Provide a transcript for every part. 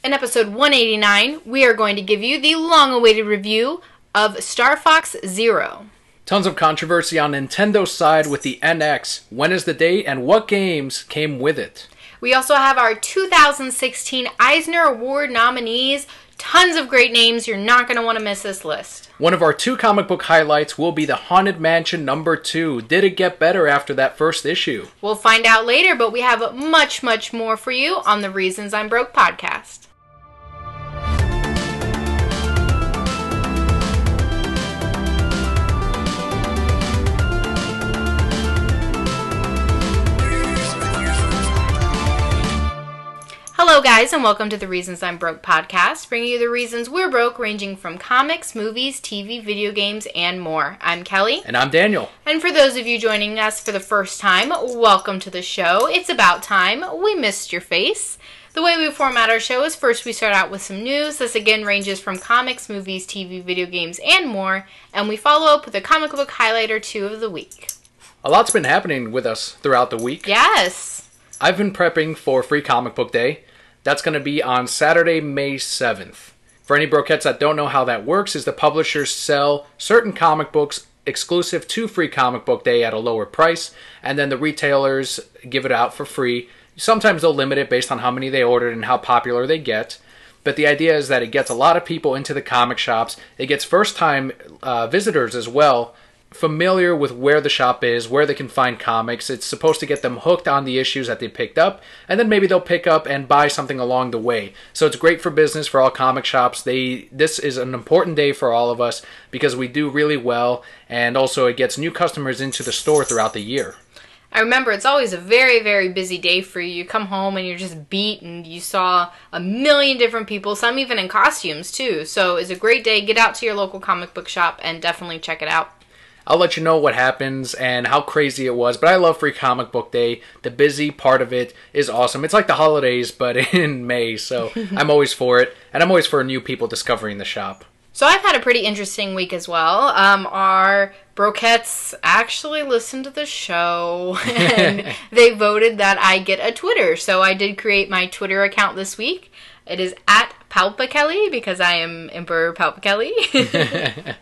In episode 189, we are going to give you the long-awaited review of Star Fox Zero. Tons of controversy on Nintendo's side with the NX. When is the date and what games came with it? We also have our 2016 Eisner Award nominees. Tons of great names. You're not going to want to miss this list. One of our 2 comic book highlights will be the Haunted Mansion #2. Did it get better after that first issue? We'll find out later, but we have much, much more for you on the Reasons I'm Broke podcast. Hello guys, and welcome to the Reasons I'm Broke podcast, bringing you the reasons we're broke, ranging from comics, movies, TV, video games, and more. I'm Kelly. And I'm Daniel. And for those of you joining us for the first time, welcome to the show. It's about time. We missed your face. The way we format our show is first we start out with some news. This again ranges from comics, movies, TV, video games, and more. And we follow up with a comic book highlight or two of the week. A lot's been happening with us throughout the week. Yes. I've been prepping for Free Comic Book Day. That's going to be on Saturday, May 7th. For any brokettes that don't know how that works, is the publishers sell certain comic books exclusive to Free Comic Book Day at a lower price, and then the retailers give it out for free. Sometimes they'll limit it based on how many they ordered and how popular they get. But the idea is that it gets a lot of people into the comic shops. It gets first-time visitors as well, familiar with where the shop is, where they can find comics. It's supposed to get them hooked on the issues that they picked up, and then maybe they'll pick up and buy something along the way. So it's great for business for all comic shops. This is an important day for all of us because we do really well, and also it gets new customers into the store throughout the year. I remember it's always a very, very busy day for you. You come home and you're just beat, and you saw a million different people, some even in costumes too. So it's a great day. Get out to your local comic book shop and definitely check it out. I'll let you know what happens and how crazy it was, but I love Free Comic Book Day. The busy part of it is awesome. It's like the holidays, but in May, so I'm always for it, and I'm always for new people discovering the shop. So I've had a pretty interesting week as well. Our brokettes actually listened to the show, and they voted that I get a Twitter. So I did create my Twitter account this week. It is at Kelli because I am Emperor Kelli.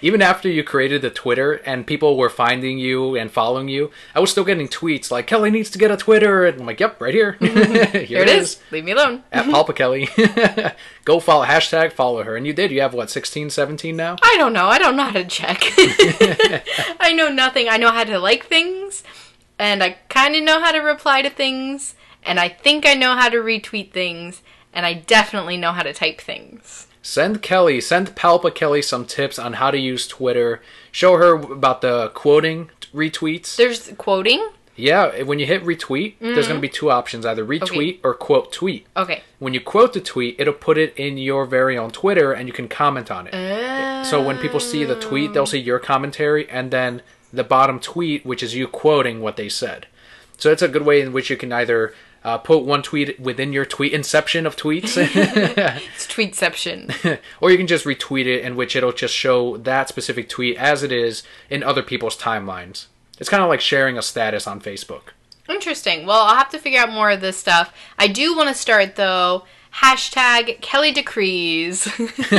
Even after you created the Twitter and people were finding you and following you, I was still getting tweets like, Kelly needs to get a Twitter. And I'm like, yep, right here. Here it is. Leave me alone. At Kelli. Go follow, follow her. And you did. You have, 16, 17 now? I don't know. I don't know how to check. I know nothing. I know how to like things. And I kind of know how to reply to things. And I think I know how to retweet things. And I definitely know how to type things. Send Palpa Kelly some tips on how to use Twitter. Show her about the quoting retweets. There's quoting? Yeah, when you hit retweet, there's going to be 2 options, either retweet or quote tweet. Okay. When you quote the tweet, it'll put it in your very own Twitter and you can comment on it. So when people see the tweet, they'll see your commentary and then the bottom tweet, which is you quoting what they said. So it's a good way in which you can either put one tweet within your tweet inception of tweets. It's tweetception. Or you can just retweet it, in which it'll just show that specific tweet as it is in other people's timelines. It's kind of like sharing a status on Facebook. Interesting. Well, I'll have to figure out more of this stuff. I do want to start, though, #Kelly Decrees.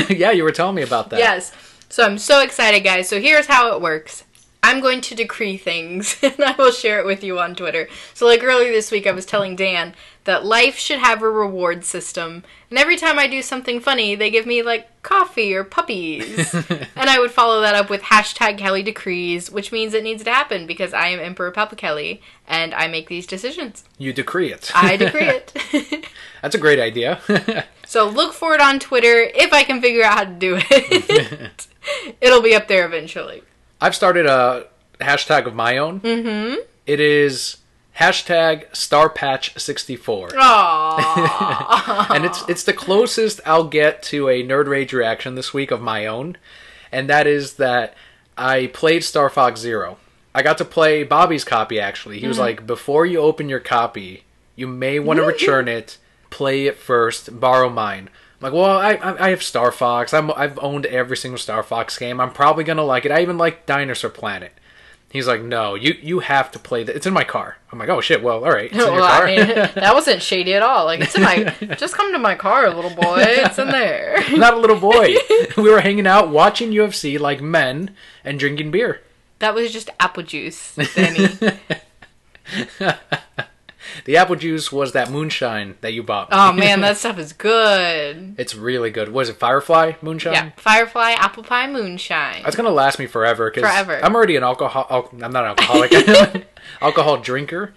Yeah, you were telling me about that. Yes. So I'm so excited, guys. So here's how it works. I'm going to decree things, and I will share it with you on Twitter. So like earlier this week, I was telling Dan that life should have a reward system. And every time I do something funny, they give me, coffee or puppies. And I would follow that up with #Kelly Decrees, which means it needs to happen because I am Emperor Kelli, and I make these decisions. You decree it. I decree it. That's a great idea. So look for it on Twitter if I can figure out how to do it. It'll be up there eventually. I've started a hashtag of my own. Mm-hmm. It is #StarPatch64. Aww. And it's the closest I'll get to a Nerd Rage reaction this week of my own. And that is that I played Star Fox Zero. I got to play Bobby's copy, actually. He was like, before you open your copy, you may want to return it, play it first, borrow mine. I'm like, well, I have Star Fox. I've owned every single Star Fox game. I'm probably going to like it. I even like Dinosaur Planet. He's like, no, you have to play that. It's in my car. I'm like, oh shit, well, all right, it's in your Well, car. I mean, that wasn't shady at all. Like, it's in my, just come to my car, little boy. It's in there. Not a little boy. We were hanging out, watching UFC like men, and drinking beer. That was just apple juice, Danny. The apple juice was that moonshine that you bought. Oh man, that stuff is good. It's really good. Was it Firefly moonshine? Yeah, Firefly apple pie moonshine. That's gonna last me forever. Forever. I'm already an alcohol. I'm not an alcoholic. Alcohol drinker.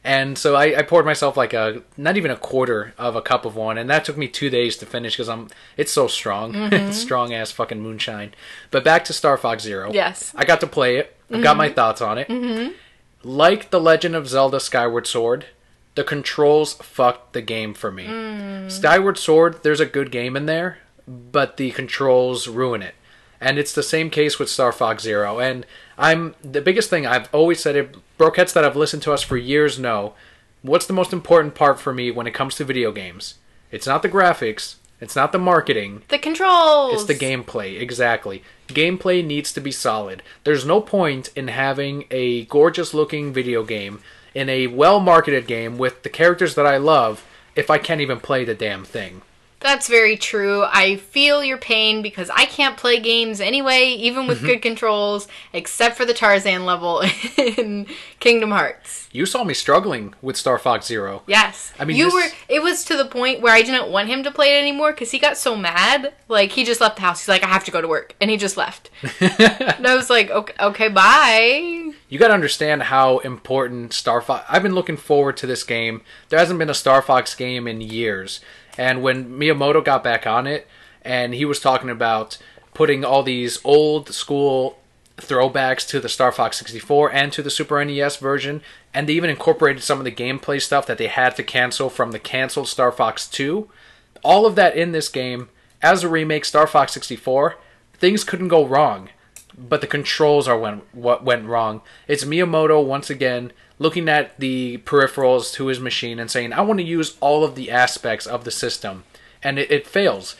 And so I poured myself like not even a quarter of a cup of one, and that took me 2 days to finish because it's so strong. It's strong ass fucking moonshine. But back to Star Fox Zero. Yes. I got to play it. I've got my thoughts on it. Like The Legend of Zelda Skyward Sword, the controls fucked the game for me. Skyward Sword, there's a good game in there, but the controls ruin it. And it's the same case with Star Fox Zero. And the biggest thing I've always said, it, brokettes that have listened to us for years know, what's the most important part for me when it comes to video games? It's not the graphics, it's not the marketing. The controls! It's the gameplay, exactly. Gameplay needs to be solid. There's no point in having a gorgeous looking video game in a well-marketed game with the characters that I love if I can't even play the damn thing. That's very true. I feel your pain because I can't play games anyway, even with good controls, except for the Tarzan level in Kingdom Hearts. You saw me struggling with Star Fox Zero. Yes. I mean, it was to the point where I didn't want him to play it anymore because he got so mad. Like, he just left the house. He's like, I have to go to work. And he just left. And I was like, okay, bye. You gotta understand how important Star Fox... I've been looking forward to this game. There hasn't been a Star Fox game in years. And when Miyamoto got back on it, and he was talking about putting all these old school throwbacks to the Star Fox 64 and to the Super NES version, and they even incorporated some of the gameplay stuff that they had to cancel from the canceled Star Fox 2. All of that in this game, as a remake Star Fox 64, things couldn't go wrong. But the controls are what went wrong. It's Miyamoto, once again, looking at the peripherals to his machine and saying, I want to use all of the aspects of the system. And it fails.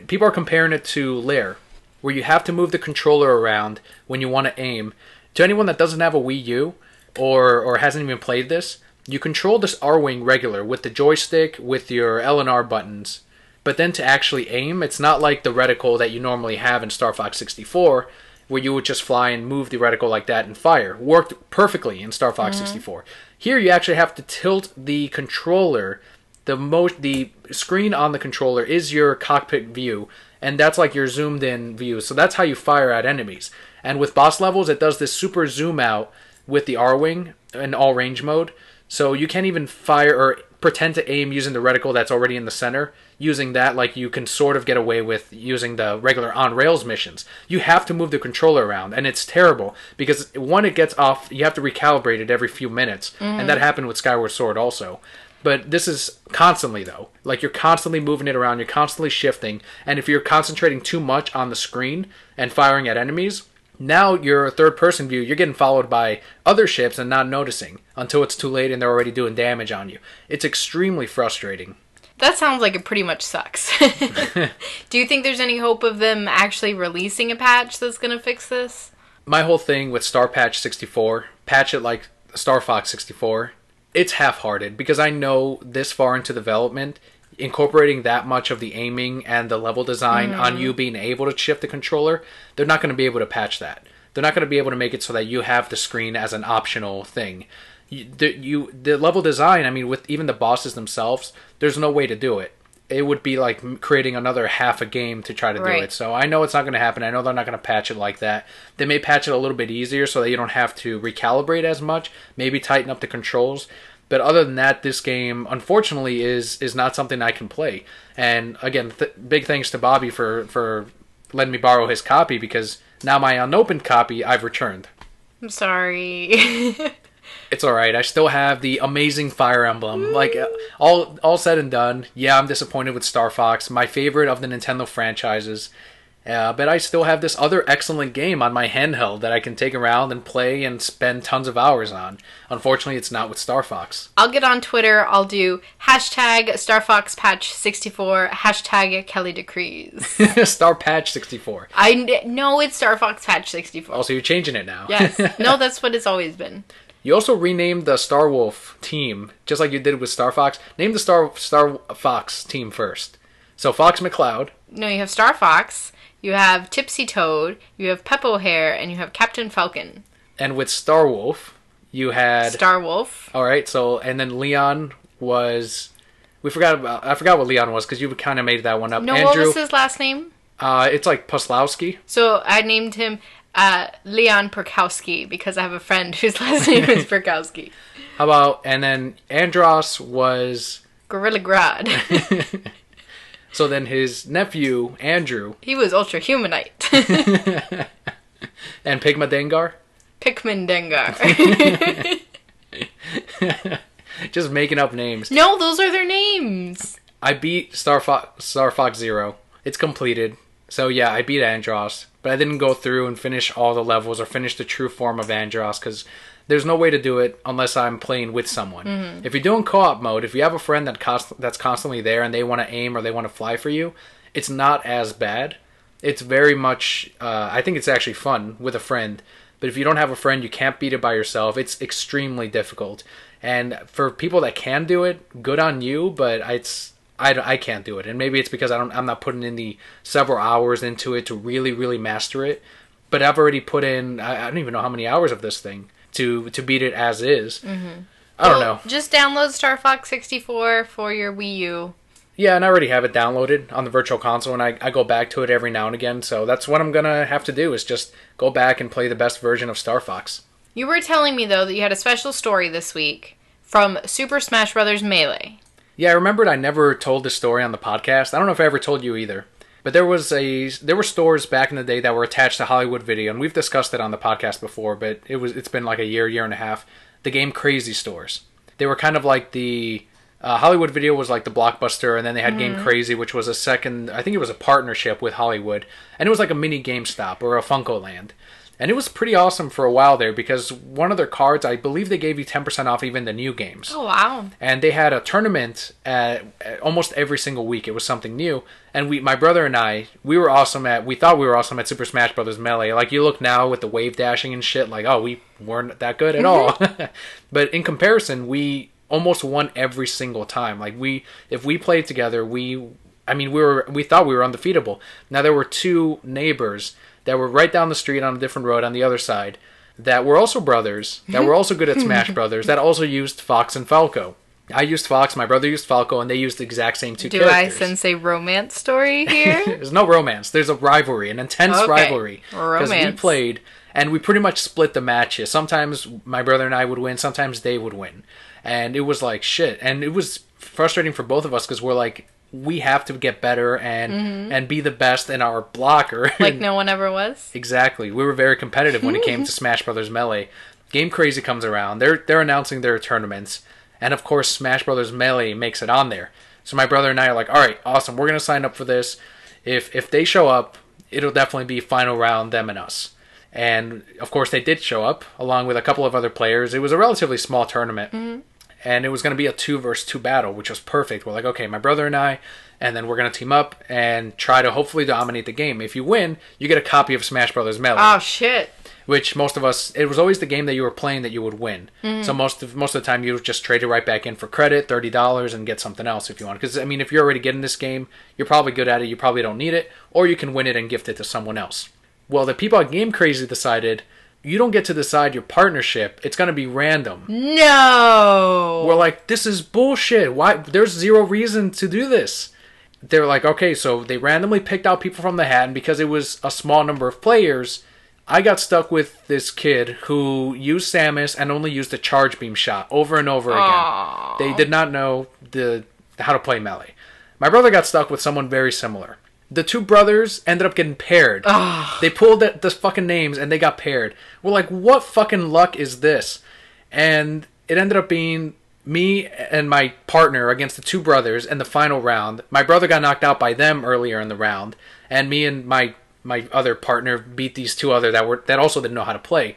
People are comparing it to Lair, where you have to move the controller around when you want to aim. To anyone that doesn't have a Wii U or hasn't even played this, you control this R-Wing regular with the joystick, with your L and R buttons. But then to actually aim, it's not like the reticle that you normally have in Star Fox 64, where you would just fly and move the reticle like that and fire. Worked perfectly in Star Fox 64. Here you actually have to tilt the controller. The screen on the controller is your cockpit view, and that's like your zoomed in view. So that's how you fire at enemies. And with boss levels, it does this super zoom out with the R-Wing in all range mode. So you can't even fire or pretend to aim using the reticle that's already in the center. Using that, like, you can sort of get away with using the regular on-rails missions. You have to move the controller around, and it's terrible, because when it gets off, you have to recalibrate it every few minutes, and that happened with Skyward Sword also. But this is constantly, though. Like, you're constantly moving it around, you're constantly shifting, and if you're concentrating too much on the screen and firing at enemies, now your third-person view, you're getting followed by other ships and not noticing, until it's too late and they're already doing damage on you. It's extremely frustrating. That sounds like it pretty much sucks. Do you think there's any hope of them actually releasing a patch that's going to fix this? My whole thing with Star Patch 64, patch it like Star Fox 64, it's half-hearted, because I know this far into development, incorporating that much of the aiming and the level design on you being able to shift the controller, they're not going to be able to patch that. They're not going to be able to make it so that you have the screen as an optional thing. The level design, I mean, with even the bosses themselves, there's no way to do it. It would be like creating another half a game to try to do it. So I know it's not going to happen. I know they're not going to patch it like that. They may patch it a little bit easier so that you don't have to recalibrate as much, maybe tighten up the controls. But other than that, this game, unfortunately, is not something I can play. And again, big thanks to Bobby for letting me borrow his copy, because now my unopened copy I've returned. I'm sorry. It's alright, I still have the amazing Fire Emblem. Like, all said and done, yeah, I'm disappointed with Star Fox, my favorite of the Nintendo franchises. But I still have this other excellent game on my handheld that I can take around and play and spend tons of hours on. Unfortunately, it's not with Star Fox. I'll get on Twitter. I'll do hashtag StarFoxPatch64, hashtag Kelli Decrees. Star Patch 64. I know it's Star Fox Patch 64. Also, you're changing it now. Yes. No, that's what it's always been. You also renamed the Star Wolf team, just like you did with Star Fox. Name the Star Fox team first. So, Fox McCloud. No, you have Star Fox, you have Tipsy Toad, you have Peppo Hare, and you have Captain Falcon. And with Star Wolf, you had... Star Wolf. All right, so, and then Leon was... I forgot what Leon was, because you kind of made that one up. No, Andrew, what was his last name? It's like Puslowski. So, I named him Leon Perkowski, because I have a friend whose last name is Perkowski. How about... And then Andros was... Gorilla Grodd. So then his nephew, Andrew... He was Ultra Humanite. And Pigma Dengar? Pikmin Dengar. Just making up names. No, those are their names. I beat Star Fox Zero. It's completed. So yeah, I beat Andros. But I didn't go through and finish all the levels or finish the true form of Andros because there's no way to do it unless I'm playing with someone. Mm-hmm. If you're doing co-op mode, if you have a friend that's constantly there and they want to aim or they want to fly for you, it's not as bad. It's very much... I think it's actually fun with a friend. But if you don't have a friend, you can't beat it by yourself. It's extremely difficult. And for people that can do it, good on you, but I can't do it. And maybe it's because I'm not putting in the several hours into it to really, really master it. But I've already put in... I don't even know how many hours of this thing to beat it as is. Mm-hmm. I don't know. Just download Star Fox 64 for your Wii U. Yeah, and I already have it downloaded on the Virtual Console, and I go back to it every now and again. So that's what I'm going to have to do, is just go back and play the best version of Star Fox. You were telling me, though, that you had a special story this week from Super Smash Bros. Melee. Yeah, I remembered I never told this story on the podcast. I don't know if I ever told you either. But there were stores back in the day that were attached to Hollywood Video, and we've discussed it on the podcast before, but it's been like a year and a half. The Game Crazy stores. They were kind of like the... Hollywood Video was like the Blockbuster, and then they had Game Crazy, which was a second... I think it was a partnership with Hollywood. And it was like a mini GameStop or a Funko Land. And it was pretty awesome for a while there, because one of their cards, I believe they gave you 10% off even the new games. Oh, wow. And they had a tournament almost every single week. It was something new. And my brother and I, we thought we were awesome at Super Smash Bros. Melee. Like, you look now with the wave dashing and shit, like, oh, we weren't that good at all. But in comparison, we almost won every single time. Like, if we played together, we thought we were undefeatable. Now, there were two neighbors that were right down the street on a different road on the other side that were also brothers, that were also good at Smash Brothers, that also used Fox and Falco. I used Fox, my brother used Falco, and they used the exact same two characters. Do I sense a romance story here? There's no romance. There's a rivalry, an intense rivalry. Romance. Because we played, and we pretty much split the matches. Sometimes my brother and I would win, sometimes they would win. And it was like shit. And it was frustrating for both of us because we're like, we have to get better and be the best in our blocker. Like no one ever was? Exactly. We were very competitive when it came to Smash Bros. Melee. Game Crazy comes around. They're announcing their tournaments. And of course, Smash Bros. Melee makes it on there. So my brother and I are like, all right, awesome. We're going to sign up for this. If they show up, it'll definitely be final round, them and us. And of course, they did show up along with a couple of other players. It was a relatively small tournament. Mm-hmm. And it was going to be a 2-versus-2 battle, which was perfect. We're like, okay, my brother and I, and then we're going to team up and try to hopefully dominate the game. If you win, you get a copy of Smash Bros. Melee. Oh, shit. Which most of us, it was always the game that you were playing that you would win. Mm-hmm. So most of the time, you would just trade it right back in for credit, $30, and get something else if you want. Because, I mean, if you're already getting this game, you're probably good at it, you probably don't need it, or you can win it and gift it to someone else. Well, the people at Game Crazy decided... You don't get to decide your partnership. It's going to be random. No! We're like, this is bullshit. Why? There's zero reason to do this. They're like, okay, so they randomly picked out people from the hat, and because it was a small number of players, I got stuck with this kid who used Samus and only used the charge beam shot over and over again. Aww. They did not know how to play Melee. My brother got stuck with someone very similar. The two brothers ended up getting paired. Ugh. They pulled the fucking names and they got paired. We're like, what fucking luck is this? And it ended up being me and my partner against the two brothers in the final round. My brother got knocked out by them earlier in the round. And me and my my other partner beat these two other that also didn't know how to play.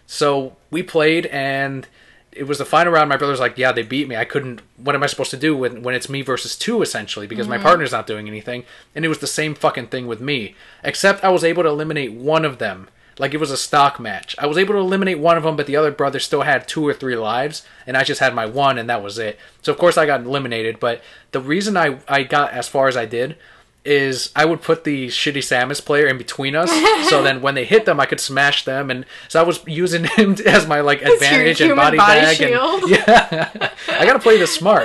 So we played, and it was the final round. My brother's like, yeah, they beat me. I couldn't. What am I supposed to do when it's me versus two, essentially, because my partner's not doing anything? And it was the same fucking thing with me, except I was able to eliminate one of them. Like, it was a stock match. I was able to eliminate one of them, but the other brother still had 2 or 3 lives, and I just had my one, and that was it. So, of course, I got eliminated, but the reason I got as far as I did is I would put the shitty Samus player in between us, so then when they hit them, I could smash them, and so I was using him as my, like, advantage and body bag. Shield. And, yeah, I gotta play this smart.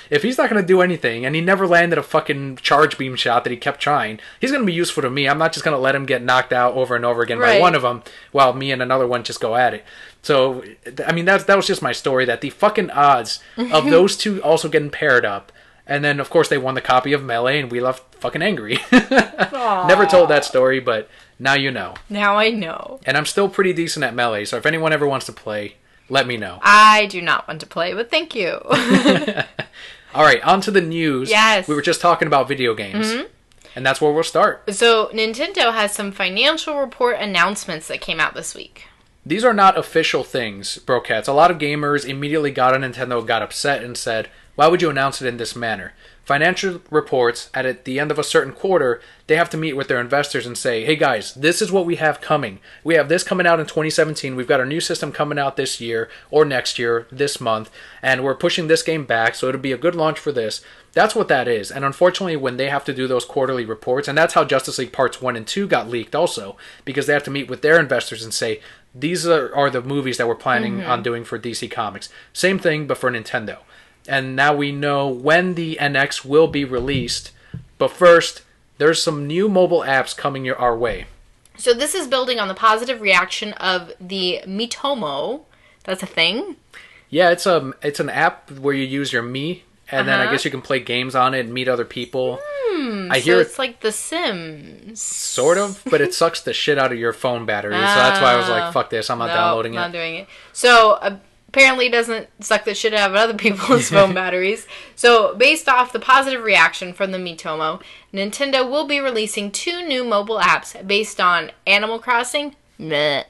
If he's not gonna do anything, and he never landed a fucking charge beam shot that he kept trying, he's gonna be useful to me. I'm not just gonna let him get knocked out over and over again by one of them, while me and another one just go at it. So, I mean, that was just my story, that the fucking odds of those two also getting paired up. And then, of course, they won the copy of Melee, and we left fucking angry. Never told that story, but now you know. Now I know. And I'm still pretty decent at Melee, so if anyone ever wants to play, let me know. I do not want to play, but thank you. All right, on to the news. Yes. We were just talking about video games. And that's where we'll start. So, Nintendo has some financial report announcements that came out this week. These are not official things, Brokettes. A lot of gamers immediately got on Nintendo, got upset, and said, why would you announce it in this manner? Financial reports, at the end of a certain quarter, they have to meet with their investors and say, hey guys, this is what we have coming. We have this coming out in 2017. We've got our new system coming out this year or next year, this month, and we're pushing this game back, so it'll be a good launch for this. That's what that is. And unfortunately, when they have to do those quarterly reports, and that's how Justice League Parts 1 and 2 got leaked also, because they have to meet with their investors and say, these are the movies that we're planning on doing for DC Comics. Same thing, but for Nintendo. And now we know when the NX will be released. But first, there's some new mobile apps coming our way. So this is building on the positive reaction of the Miitomo. That's a thing? Yeah, it's an app where you use your Mi, and then I guess you can play games on it and meet other people. I hear it's like The Sims. Sort of, but it sucks the shit out of your phone battery. So that's why I was like, fuck this, I'm not downloading it. Not doing it. So apparently it doesn't suck the shit out of other people's phone batteries. So based off the positive reaction from the Miitomo, Nintendo will be releasing 2 new mobile apps based on Animal Crossing and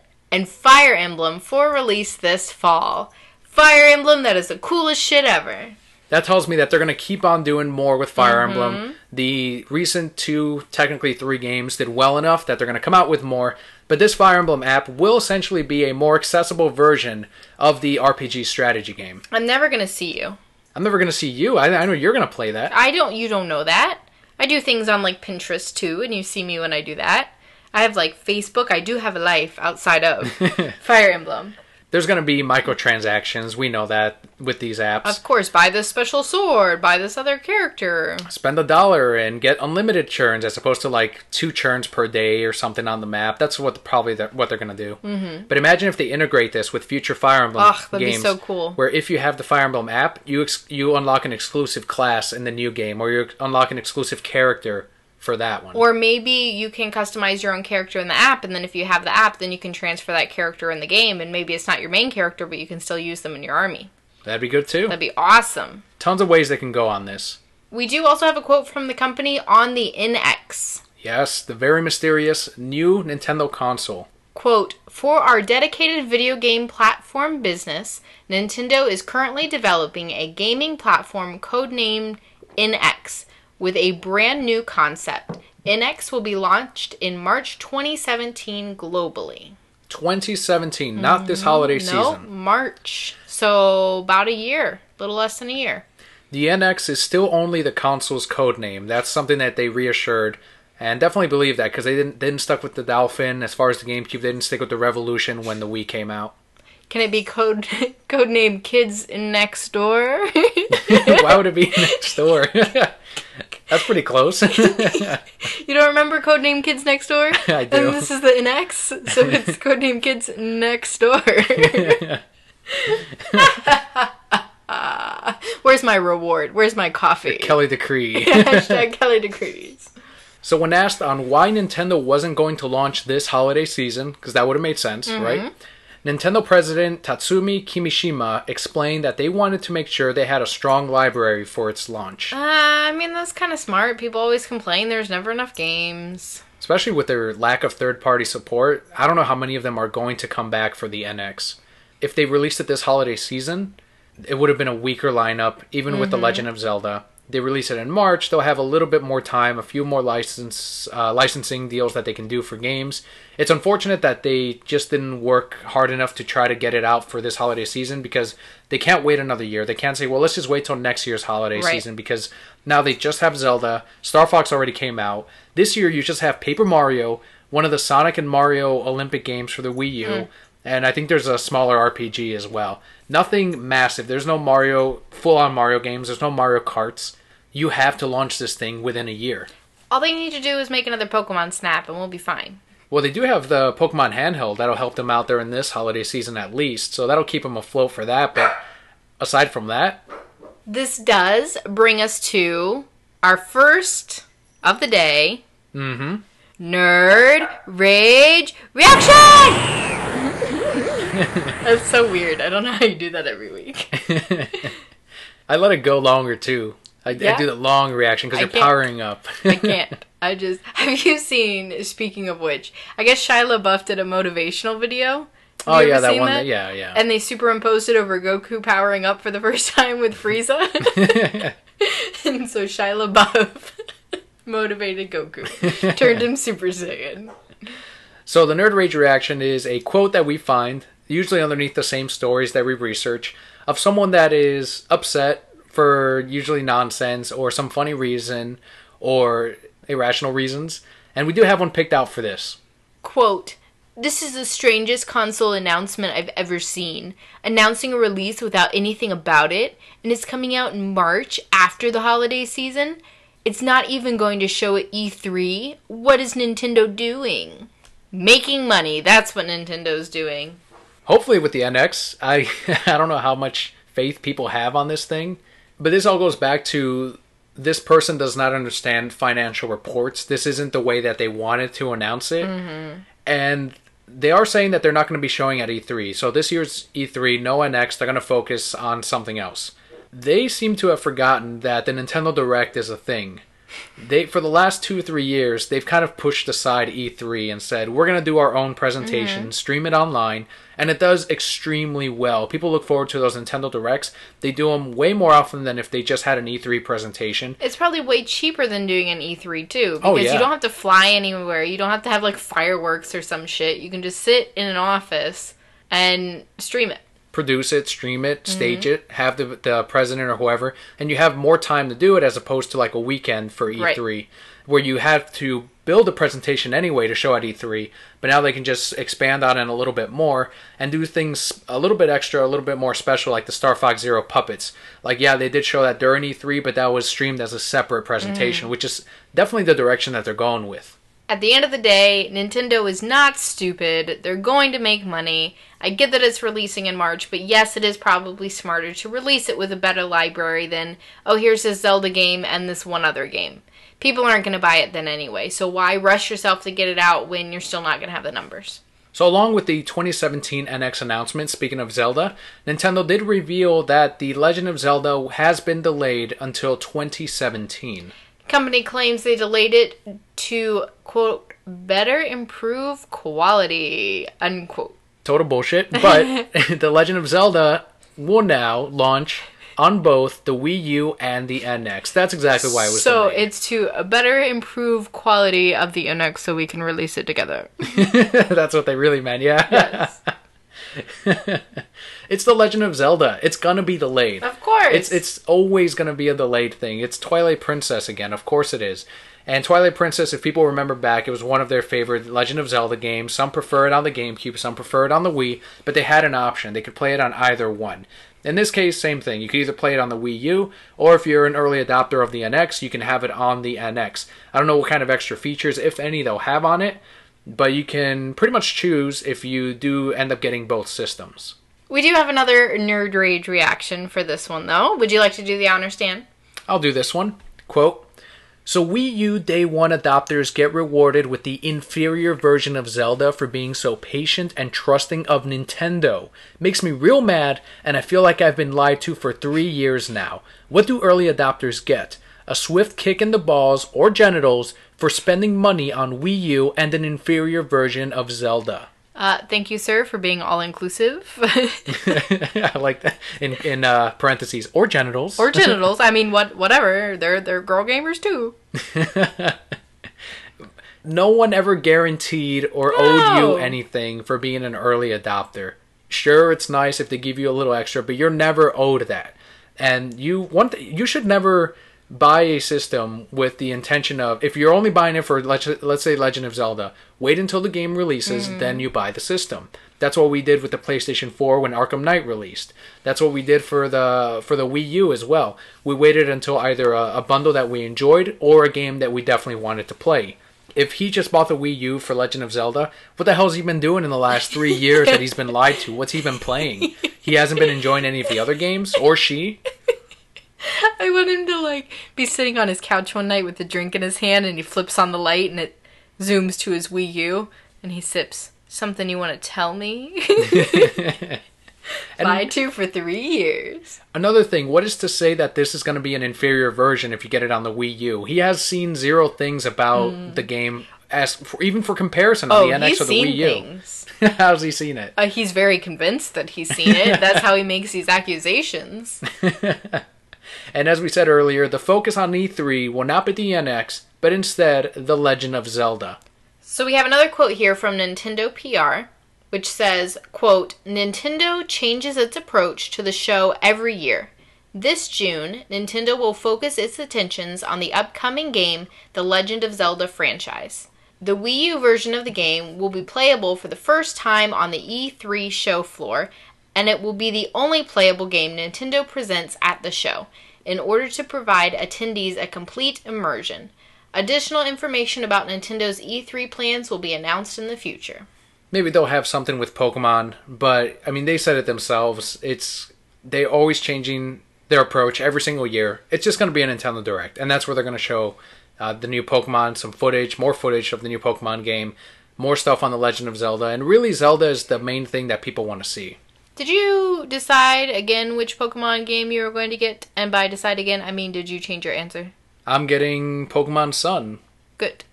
Fire Emblem for release this fall. Fire Emblem, that is the coolest shit ever. That tells me that they're going to keep on doing more with Fire Emblem. The recent 2, technically 3 games did well enough that they're going to come out with more. But this Fire Emblem app will essentially be a more accessible version of the RPG strategy game. I'm never going to see you. I'm never going to see you. I know you're going to play that. You don't know that. I do things on like Pinterest too, and you see me when I do that. I have like Facebook. I do have a life outside of Fire Emblem. There's going to be microtransactions. We know that with these apps. Of course, buy this special sword, buy this other character. Spend $1 and get unlimited churns as opposed to like 2 churns per day or something on the map. That's what what they're going to do. But imagine if they integrate this with future Fire Emblem games. That'd be so cool. Where if you have the Fire Emblem app, you unlock an exclusive class in the new game, or you unlock an exclusive character for that one. Or maybe you can customize your own character in the app, and then if you have the app, then you can transfer that character in the game, and maybe it's not your main character, but you can still use them in your army. That'd be good too. That'd be awesome. Tons of ways they can go on this. We do also have a quote from the company on the NX. Yes, the very mysterious new Nintendo console. Quote, for our dedicated video game platform business, Nintendo is currently developing a gaming platform codenamed NX, with a brand new concept. NX will be launched in March 2017 globally. 2017, not this holiday season. No, March. So about a year, a little less than a year. The NX is still only the console's code name. That's something that they reassured, and definitely believe that because they didn't stuck with the Dolphin as far as the GameCube. They didn't stick with the Revolution when the Wii came out. Can it be codename Kids Next Door? Why would it be next door? That's pretty close. You don't remember Codename Kids Next Door? I do. And this is the NX, so it's Codename Kids Next Door. Where's my reward? Where's my coffee? Kelly decree. Hashtag Kelly decrees. So when asked on why Nintendo wasn't going to launch this holiday season, because that would have made sense, right? Nintendo president Tatsumi Kimishima explained that they wanted to make sure they had a strong library for its launch. I mean, that's kind of smart. People always complain there's never enough games. Especially with their lack of third-party support, I don't know how many of them are going to come back for the NX. If they released it this holiday season, it would have been a weaker lineup, even with The Legend of Zelda. They release it in March, they'll have a little bit more time, a few more licensing deals that they can do for games. It's unfortunate that they just didn't work hard enough to try to get it out for this holiday season, because they can't wait another year. They can't say, well, let's just wait till next year's holiday season, because now they just have Zelda, Star Fox already came out. This year you just have Paper Mario, one of the Sonic and Mario Olympic games for the Wii U, and I think there's a smaller RPG as well. Nothing massive. There's no Mario, full-on Mario games. There's no Mario Karts. You have to launch this thing within a year. All they need to do is make another Pokemon Snap and we'll be fine. Well, they do have the Pokemon handheld. That'll help them out there in this holiday season at least. So that'll keep them afloat for that. But aside from that... This does bring us to our first of the day. Nerd Rage Reaction! That's so weird. I don't know how you do that every week. I let it go longer too. I do the long reaction because you're powering up. I can't. Have you seen, speaking of which, I guess Shia LaBeouf did a motivational video. Oh yeah, that one. Yeah. And they superimposed it over Goku powering up for the first time with Frieza. And so Shia LaBeouf motivated Goku. Turned him Super Saiyan. So the Nerd Rage reaction is a quote that we find, usually underneath the same stories that we research, of someone that is upset for usually nonsense or some funny reason or irrational reasons. And we do have one picked out for this. Quote, "This is the strangest console announcement I've ever seen. Announcing a release without anything about it, and it's coming out in March after the holiday season. It's not even going to show at E3. What is Nintendo doing? Making money. That's what Nintendo's doing." Hopefully with the NX. I don't know how much faith people have on this thing. But this all goes back to this person does not understand financial reports. This isn't the way that they wanted to announce it. And they are saying that they're not going to be showing at E3. So this year's E3, no NX, they're going to focus on something else. They seem to have forgotten that the Nintendo Direct is a thing. For the last 2-3 years, they've kind of pushed aside E3 and said, we're going to do our own presentation, stream it online, and it does extremely well. People look forward to those Nintendo Directs. They do them way more often than if they just had an E3 presentation. It's probably way cheaper than doing an E3 too, because you don't have to fly anywhere. You don't have to have like fireworks or some shit. You can just sit in an office and stream it. Produce it, stream it, stage it, have the president or whoever, and you have more time to do it as opposed to like a weekend for E3, where you have to build a presentation anyway to show at E3, but now they can just expand on it a little bit more and do things a little bit extra, a little bit more special, like the Star Fox Zero puppets. Like, yeah, they did show that during E3, but that was streamed as a separate presentation, which is definitely the direction that they're going with. At the end of the day, Nintendo is not stupid. They're going to make money. I get that it's releasing in March, but yes, it is probably smarter to release it with a better library than, oh, here's this Zelda game and this one other game. People aren't going to buy it then anyway, so why rush yourself to get it out when you're still not going to have the numbers? So along with the 2017 NX announcement, speaking of Zelda, Nintendo did reveal that The Legend of Zelda has been delayed until 2017. Company claims they delayed it to, quote, better improve quality, unquote. Total bullshit, but The Legend of Zelda will now launch on both the Wii U and the NX. That's exactly why it was delayed. So it's to better improve quality of the NX so we can release it together. That's what they really meant, yeah? Yes. It's The Legend of Zelda. It's gonna be delayed. Of course. It's always gonna be a delayed thing. It's Twilight Princess again. Of course it is. And Twilight Princess, if people remember back, it was one of their favorite Legend of Zelda games. Some prefer it on the GameCube, some prefer it on the Wii, but they had an option. They could play it on either one. In this case, same thing. You could either play it on the Wii U, or if you're an early adopter of the NX, you can have it on the NX. I don't know what kind of extra features, if any, they'll have on it, but you can pretty much choose if you do end up getting both systems. We do have another Nerd Rage reaction for this one, though. Would you like to do the honors, Dan? I'll do this one. Quote, So Wii U Day 1 adopters get rewarded with the inferior version of Zelda for being so patient and trusting of Nintendo. Makes me real mad, and I feel like I've been lied to for 3 years now. What do early adopters get? A swift kick in the balls or genitals for spending money on Wii U and an inferior version of Zelda. Thank you, sir, for being all-inclusive. I like that. In parentheses, or genitals. Or genitals. I mean, whatever. They're girl gamers, too. No one ever guaranteed or owed you anything for being an early adopter. Sure, it's nice if they give you a little extra, but you're never owed that. And you should never buy a system with the intention of, if you're only buying it for, let's say Legend of Zelda, wait until the game releases, then you buy the system. That's what we did with the PlayStation 4 when Arkham Knight released. That's what we did for the Wii U as well. We waited until either a bundle that we enjoyed or a game that we definitely wanted to play. If he just bought the Wii U for Legend of Zelda, what the hell's he been doing in the last 3 years that he's been lied to? What's he been playing? He hasn't been enjoying any of the other games, or she. I want him to, be sitting on his couch one night with a drink in his hand, and he flips on the light, and it zooms to his Wii U, and he sips, "Something you want to tell me?" Lied to for 3 years. Another thing, what is to say that this is going to be an inferior version if you get it on the Wii U? He has seen zero things about the game, even for comparison on the NX or the Wii U. Things. How's he seen it? He's very convinced that he's seen it. That's how he makes these accusations. And as we said earlier, the focus on E3 will not be the NX, but instead The Legend of Zelda. So we have another quote here from Nintendo PR, which says, quote, "Nintendo changes its approach to the show every year. This June, Nintendo will focus its attentions on the upcoming game, The Legend of Zelda franchise. The Wii U version of the game will be playable for the first time on the E3 show floor, and it will be the only playable game Nintendo presents at the show, in order to provide attendees a complete immersion. Additional information about Nintendo's E3 plans will be announced in the future." Maybe they'll have something with Pokemon, but, I mean, they said it themselves. They're always changing their approach every single year. It's just going to be a Nintendo Direct, and that's where they're going to show the new Pokemon, some footage, more footage of the new Pokemon game, more stuff on The Legend of Zelda, and really Zelda is the main thing that people want to see. Did you decide again which Pokemon game you were going to get? And by decide again, I mean, did you change your answer? I'm getting Pokemon Sun. Good.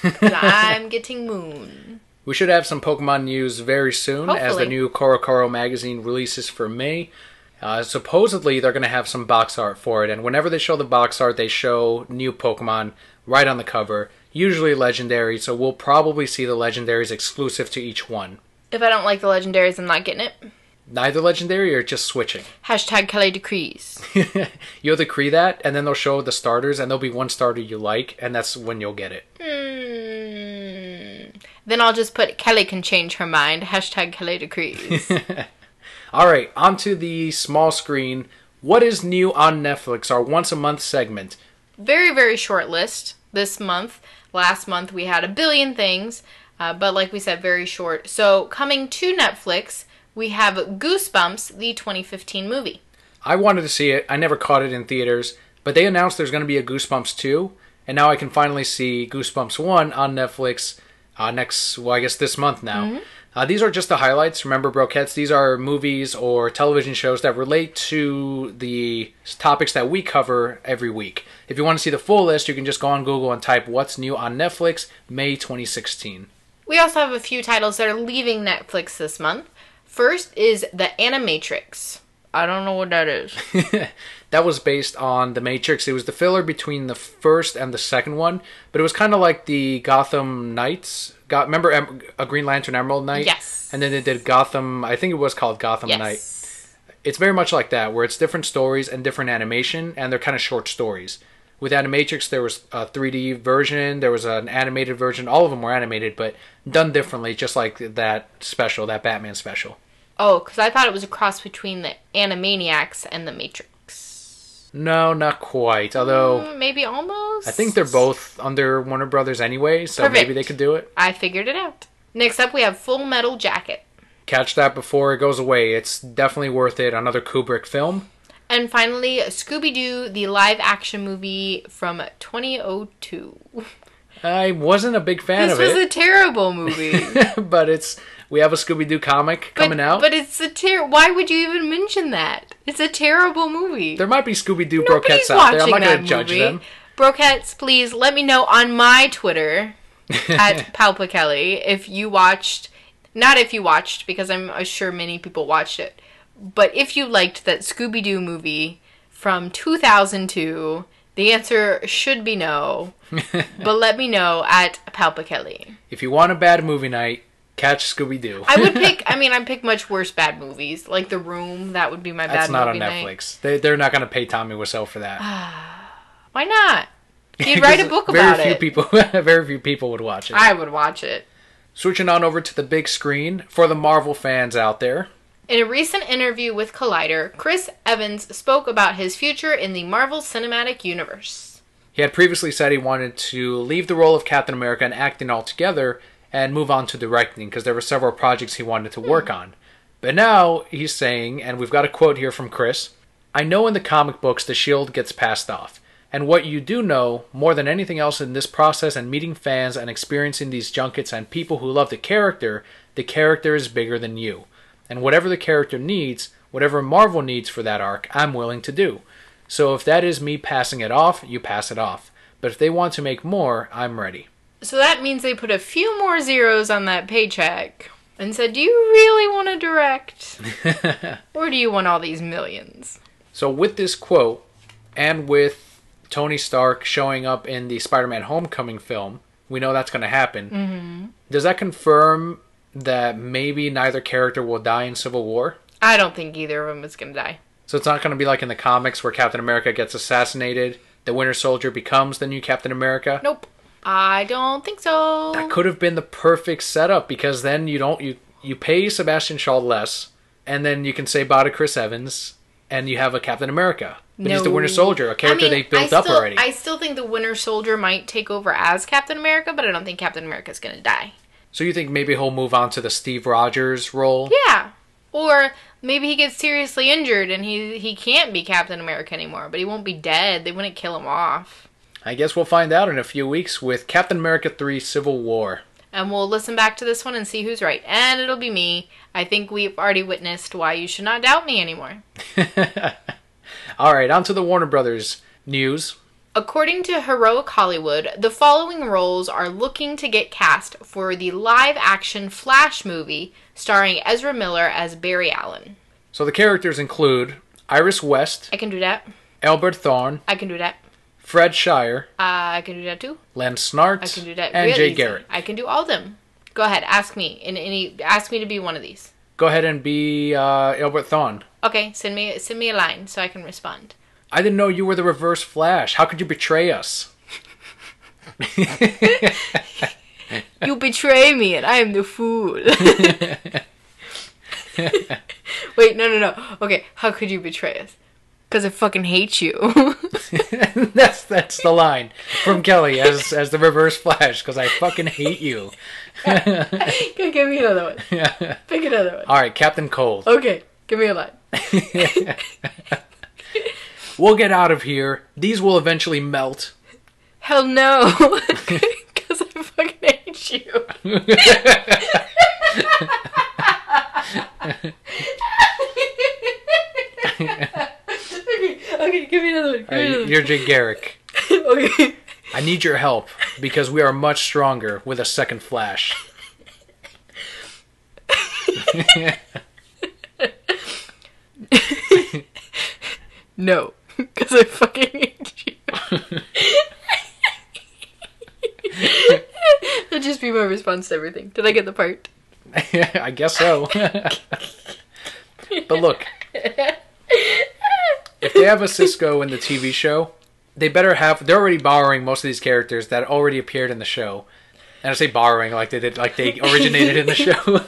I'm getting Moon. We should have some Pokemon news very soon. Hopefully. As the new Korokoro magazine releases for May. Supposedly, they're going to have some box art for it. And whenever they show the box art, they show new Pokemon right on the cover. Usually legendary, so we'll probably see the legendaries exclusive to each one. If I don't like the legendaries, I'm not getting it. Neither legendary or just switching? Hashtag Kelli decrees. You'll decree that, and then they'll show the starters, and there'll be one starter you like, and that's when you'll get it. Then I'll just put Kelli can change her mind. Hashtag Kelli decrees. Alright, on to the small screen. What is new on Netflix? Our once-a-month segment. Very, very short list this month. Last month we had a billion things, but like we said, very short. So coming to Netflix, we have Goosebumps, the 2015 movie. I wanted to see it. I never caught it in theaters, but they announced there's going to be a Goosebumps 2, and now I can finally see Goosebumps 1 on Netflix this month now. These are just the highlights. Remember, Brokettes, these are movies or television shows that relate to the topics that we cover every week. If you want to see the full list, you can just go on Google and type "What's New on Netflix, May 2016." We also have a few titles that are leaving Netflix this month. First is The Animatrix. I don't know what that is. That was based on The Matrix. It was the filler between the first and the second one, but it was kind of like the Gotham Knights. Remember a Green Lantern Emerald Knight? Yes. And then they did Gotham, I think it was called Gotham Knight. It's very much like that, where it's different stories and different animation, and they're kind of short stories. With Animatrix, there was a 3D version, there was an animated version. All of them were animated, but done differently, just like that special, that Batman special. Oh, because I thought it was a cross between the Animaniacs and the Matrix. No, not quite. Although maybe almost. I think they're both under Warner Brothers anyway, so Perfect. Maybe they could do it. I figured it out. Next up, we have Full Metal Jacket. Catch that before it goes away. It's definitely worth it. Another Kubrick film. And finally, Scooby-Doo, the live-action movie from 2002. I wasn't a big fan of it. This was a terrible movie. But we have a Scooby-Doo comic coming out. But it's why would you even mention that? It's a terrible movie. There might be Scooby-Doo brokettes out there. I'm not going to judge them. Brokettes, please let me know on my Twitter at Palpa Kelli if you watched. Not if you watched, because I'm sure many people watched it. But if you liked that Scooby-Doo movie from 2002, the answer should be no. But let me know at Palpa Kelli. If you want a bad movie night, catch Scooby-Doo. I'd pick much worse bad movies. Like The Room, that would be my bad movie night. That's not on Netflix. They're not going to pay Tommy Wiseau for that. Why not? He'd write a book about it. Very few people would watch it. I would watch it. Switching on over to the big screen for the Marvel fans out there. In a recent interview with Collider, Chris Evans spoke about his future in the Marvel Cinematic Universe. He had previously said he wanted to leave the role of Captain America and acting altogether and move on to directing because there were several projects he wanted to work on. But now he's saying, and we've got a quote here from Chris, "I know in the comic books the shield gets passed off. And what you do know, more than anything else in this process and meeting fans and experiencing these junkets and people who love the character is bigger than you. And whatever the character needs, whatever Marvel needs for that arc, I'm willing to do. So if that is me passing it off, you pass it off. But if they want to make more, I'm ready." So that means they put a few more zeros on that paycheck and said, do you really want to direct? Or do you want all these millions? So with this quote, and with Tony Stark showing up in the Spider-Man Homecoming film, we know that's going to happen. Mm-hmm. Does that confirm that maybe neither character will die in Civil War? I don't think either of them is going to die. So it's not going to be like in the comics where Captain America gets assassinated, the Winter Soldier becomes the new Captain America? Nope. I don't think so. That could have been the perfect setup, because then you pay Sebastian Shaw less, and then you can say bye to Chris Evans, and you have a Captain America. But he's the Winter Soldier, a character they built up already. I still think the Winter Soldier might take over as Captain America, but I don't think Captain America is going to die. So you think maybe he'll move on to the Steve Rogers role? Yeah. Or maybe he gets seriously injured and he can't be Captain America anymore, but he won't be dead. They wouldn't kill him off. I guess we'll find out in a few weeks with Captain America 3 Civil War. And we'll listen back to this one and see who's right. And it'll be me. I think we've already witnessed why you should not doubt me anymore. All right, on to the Warner Brothers news. According to Heroic Hollywood, the following roles are looking to get cast for the live-action Flash movie starring Ezra Miller as Barry Allen. So the characters include Iris West. I can do that. Albert Thorne. I can do that. Fred Shire. I can do that too. Len Snart. I can do that. And Jay Garrett. I can do all of them. Go ahead, ask me. Ask me to be one of these. Go ahead and be Albert Thorne. Okay, send me a line so I can respond. I didn't know you were the Reverse Flash. How could you betray us? You betray me and I am the fool. Wait, no. Okay, how could you betray us? Because I fucking hate you. That's the line from Kelly as the Reverse Flash. Because I fucking hate you. Give me another one. Yeah. Pick another one. All right, Captain Cold. Okay, give me a line. We'll get out of here. These will eventually melt. Hell no. Because I fucking hate you. Okay, give me another one. You're Jay Garrick. Okay. I need your help because we are much stronger with a second Flash. No, because I fucking hate you. That'd just be my response to everything. Did I get the part? I guess so. But look, if they have a Cisco in the TV show, they better have. They're already borrowing most of these characters that already appeared in the show, and I say borrowing like they originated in the show.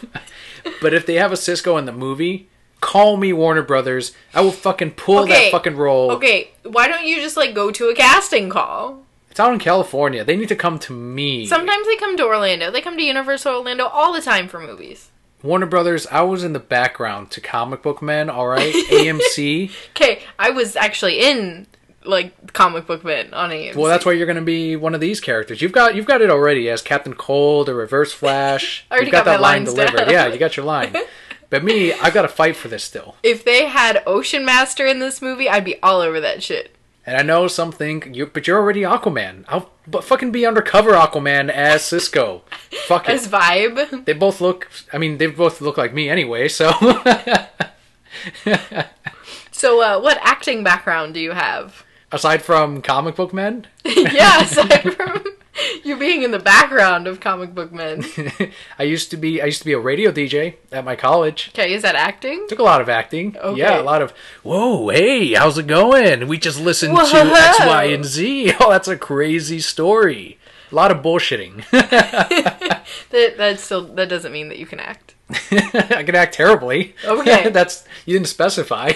But if they have a Cisco in the movie, call me Warner Brothers. I will fucking pull that fucking role. Okay, why don't you just go to a casting call? It's out in California. They need to come to me. Sometimes they come to Orlando. They come to Universal Orlando all the time for movies. Warner Brothers, I was in the background to Comic Book Men, alright? AMC. Okay, I was actually in, like, Comic Book Men on AMC. Well, that's why you're going to be one of these characters. You've got it already as Captain Cold or Reverse Flash. I already You've got got that my line lines delivered. down. Yeah, you got your line. But me, I've got to fight for this still. If they had Ocean Master in this movie, I'd be all over that shit. And I know some think, but you're already Aquaman. I'll fucking be undercover Aquaman as Cisco. Fuck it. As Vibe. They both look like me anyway, so. So, what acting background do you have? Aside from Comic Book Men? Yeah, aside from you being in the background of Comic Book Men. I used to be a radio DJ at my college. Okay, is that acting? Took a lot of acting. Okay. Yeah, a lot of, whoa, hey, how's it going? We just listened Whoa. to X, Y, and Z. Oh, that's a crazy story. A lot of bullshitting. That doesn't mean that you can act. I can act terribly. Okay. You didn't specify.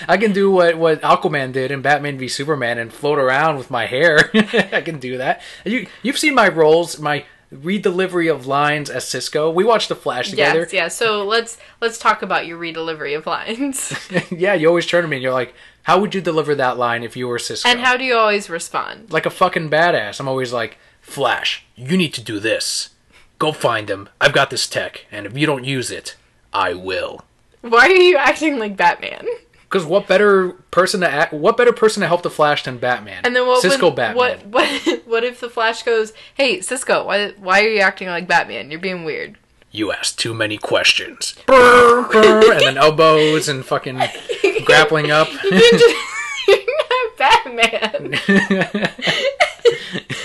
I can do what Aquaman did in Batman v Superman and float around with my hair. I can do that. You've seen my roles, my redelivery of lines as Cisco. We watched The Flash together. Yes, yeah. So let's talk about your redelivery of lines. Yeah, you always turn to me and you're like, how would you deliver that line if you were Cisco? And how do you always respond? Like a fucking badass. I'm always like, Flash, you need to do this. Go find him. I've got this tech, and if you don't use it, I will. Why are you acting like Batman? Because what better person to help the Flash than Batman? And then Cisco Batman. What if the Flash goes, "Hey, Cisco, why are you acting like Batman? You're being weird." You asked too many questions. Brr, brr, and then elbows and fucking grappling up. You're not Batman.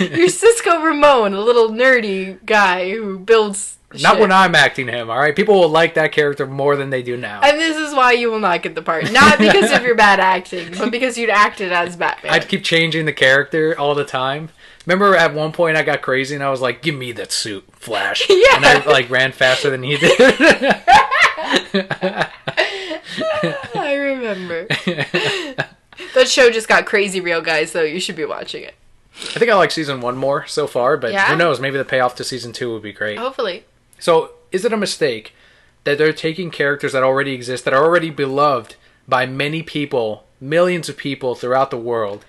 You're Cisco Ramon, a little nerdy guy who builds shit. Not when I'm acting him, alright? People will like that character more than they do now. And this is why you will not get the part. Not because of your bad acting, but because you'd acted as Batman. I'd keep changing the character all the time. Remember at one point I got crazy and I was like, give me that suit, Flash. Yeah. And I like ran faster than he did. I remember. That show just got crazy real, guys, so you should be watching it. I think I like season 1 more so far, but Yeah? who knows? Maybe the payoff to season 2 would be great. Hopefully. So, is it a mistake that they're taking characters that already exist, that are already beloved by many people, millions of people throughout the world,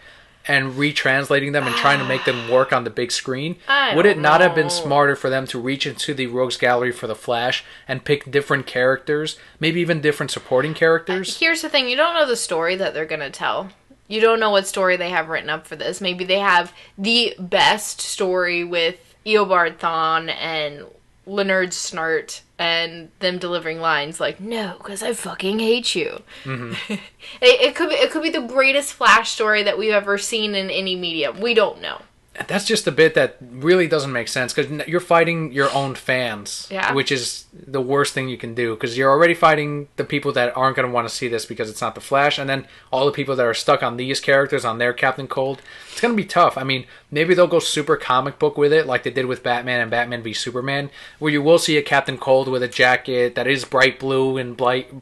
and retranslating them and trying to make them work on the big screen? Would it not have been smarter for them to reach into the Rogues Gallery for the Flash and pick different characters, maybe even different supporting characters? Here's the thing. You don't know the story that they're going to tell. You don't know what story they have written up for this. Maybe they have the best story with Eobard Thawne and Leonard Snart and them delivering lines like, "No, because I fucking hate you." Mm-hmm. It could be the greatest Flash story that we've ever seen in any medium. We don't know. That's just a bit that really doesn't make sense, because you're fighting your own fans, Yeah. which is the worst thing you can do, because you're already fighting the people that aren't going to want to see this because it's not the Flash, and then all the people that are stuck on these characters, on their Captain Cold. It's going to be tough. I mean, maybe they'll go super comic book with it, like they did with Batman and Batman v Superman, where you will see a Captain Cold with a jacket that is bright blue and bright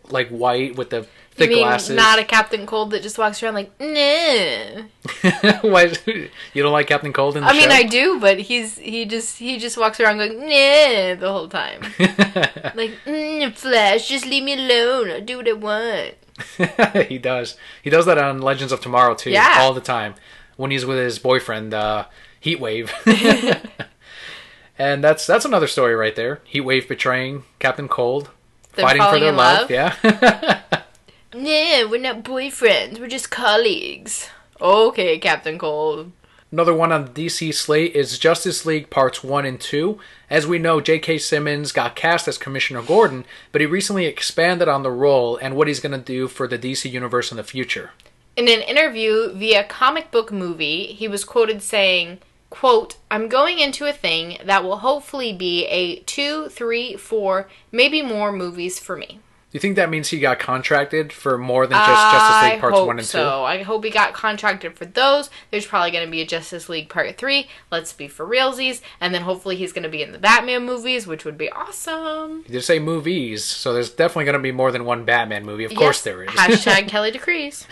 like white with the thick glasses. Not a Captain Cold that just walks around like, "Nah." Why? You don't like Captain Cold in the show? I mean, I do, but he just walks around going, "Nah," the whole time. Like, "Flash, just leave me alone. I'll do what I want." He does. He does that on Legends of Tomorrow too, Yeah. all the time. When he's with his boyfriend, Heatwave. And that's another story right there. Heatwave betraying Captain Cold, They're fighting for falling their in love. Yeah. Nah, we're not boyfriends. We're just colleagues. Okay, Captain Cold. Another one on the DC slate is Justice League Parts 1 and 2. As we know, J.K. Simmons got cast as Commissioner Gordon, but he recently expanded on the role and what he's going to do for the DC Universe in the future. In an interview via Comic Book Movie, he was quoted saying, quote, "I'm going into a thing that will hopefully be a 2, 3, 4, maybe more movies for me." Do you think that means he got contracted for more than just Justice League Parts 1 and 2? So. I hope he got contracted for those. There's probably going to be a Justice League Part 3. Let's be for realsies. And then hopefully he's going to be in the Batman movies, which would be awesome. You did say movies, so there's definitely going to be more than one Batman movie. Of course there is. Hashtag Kelly decrees.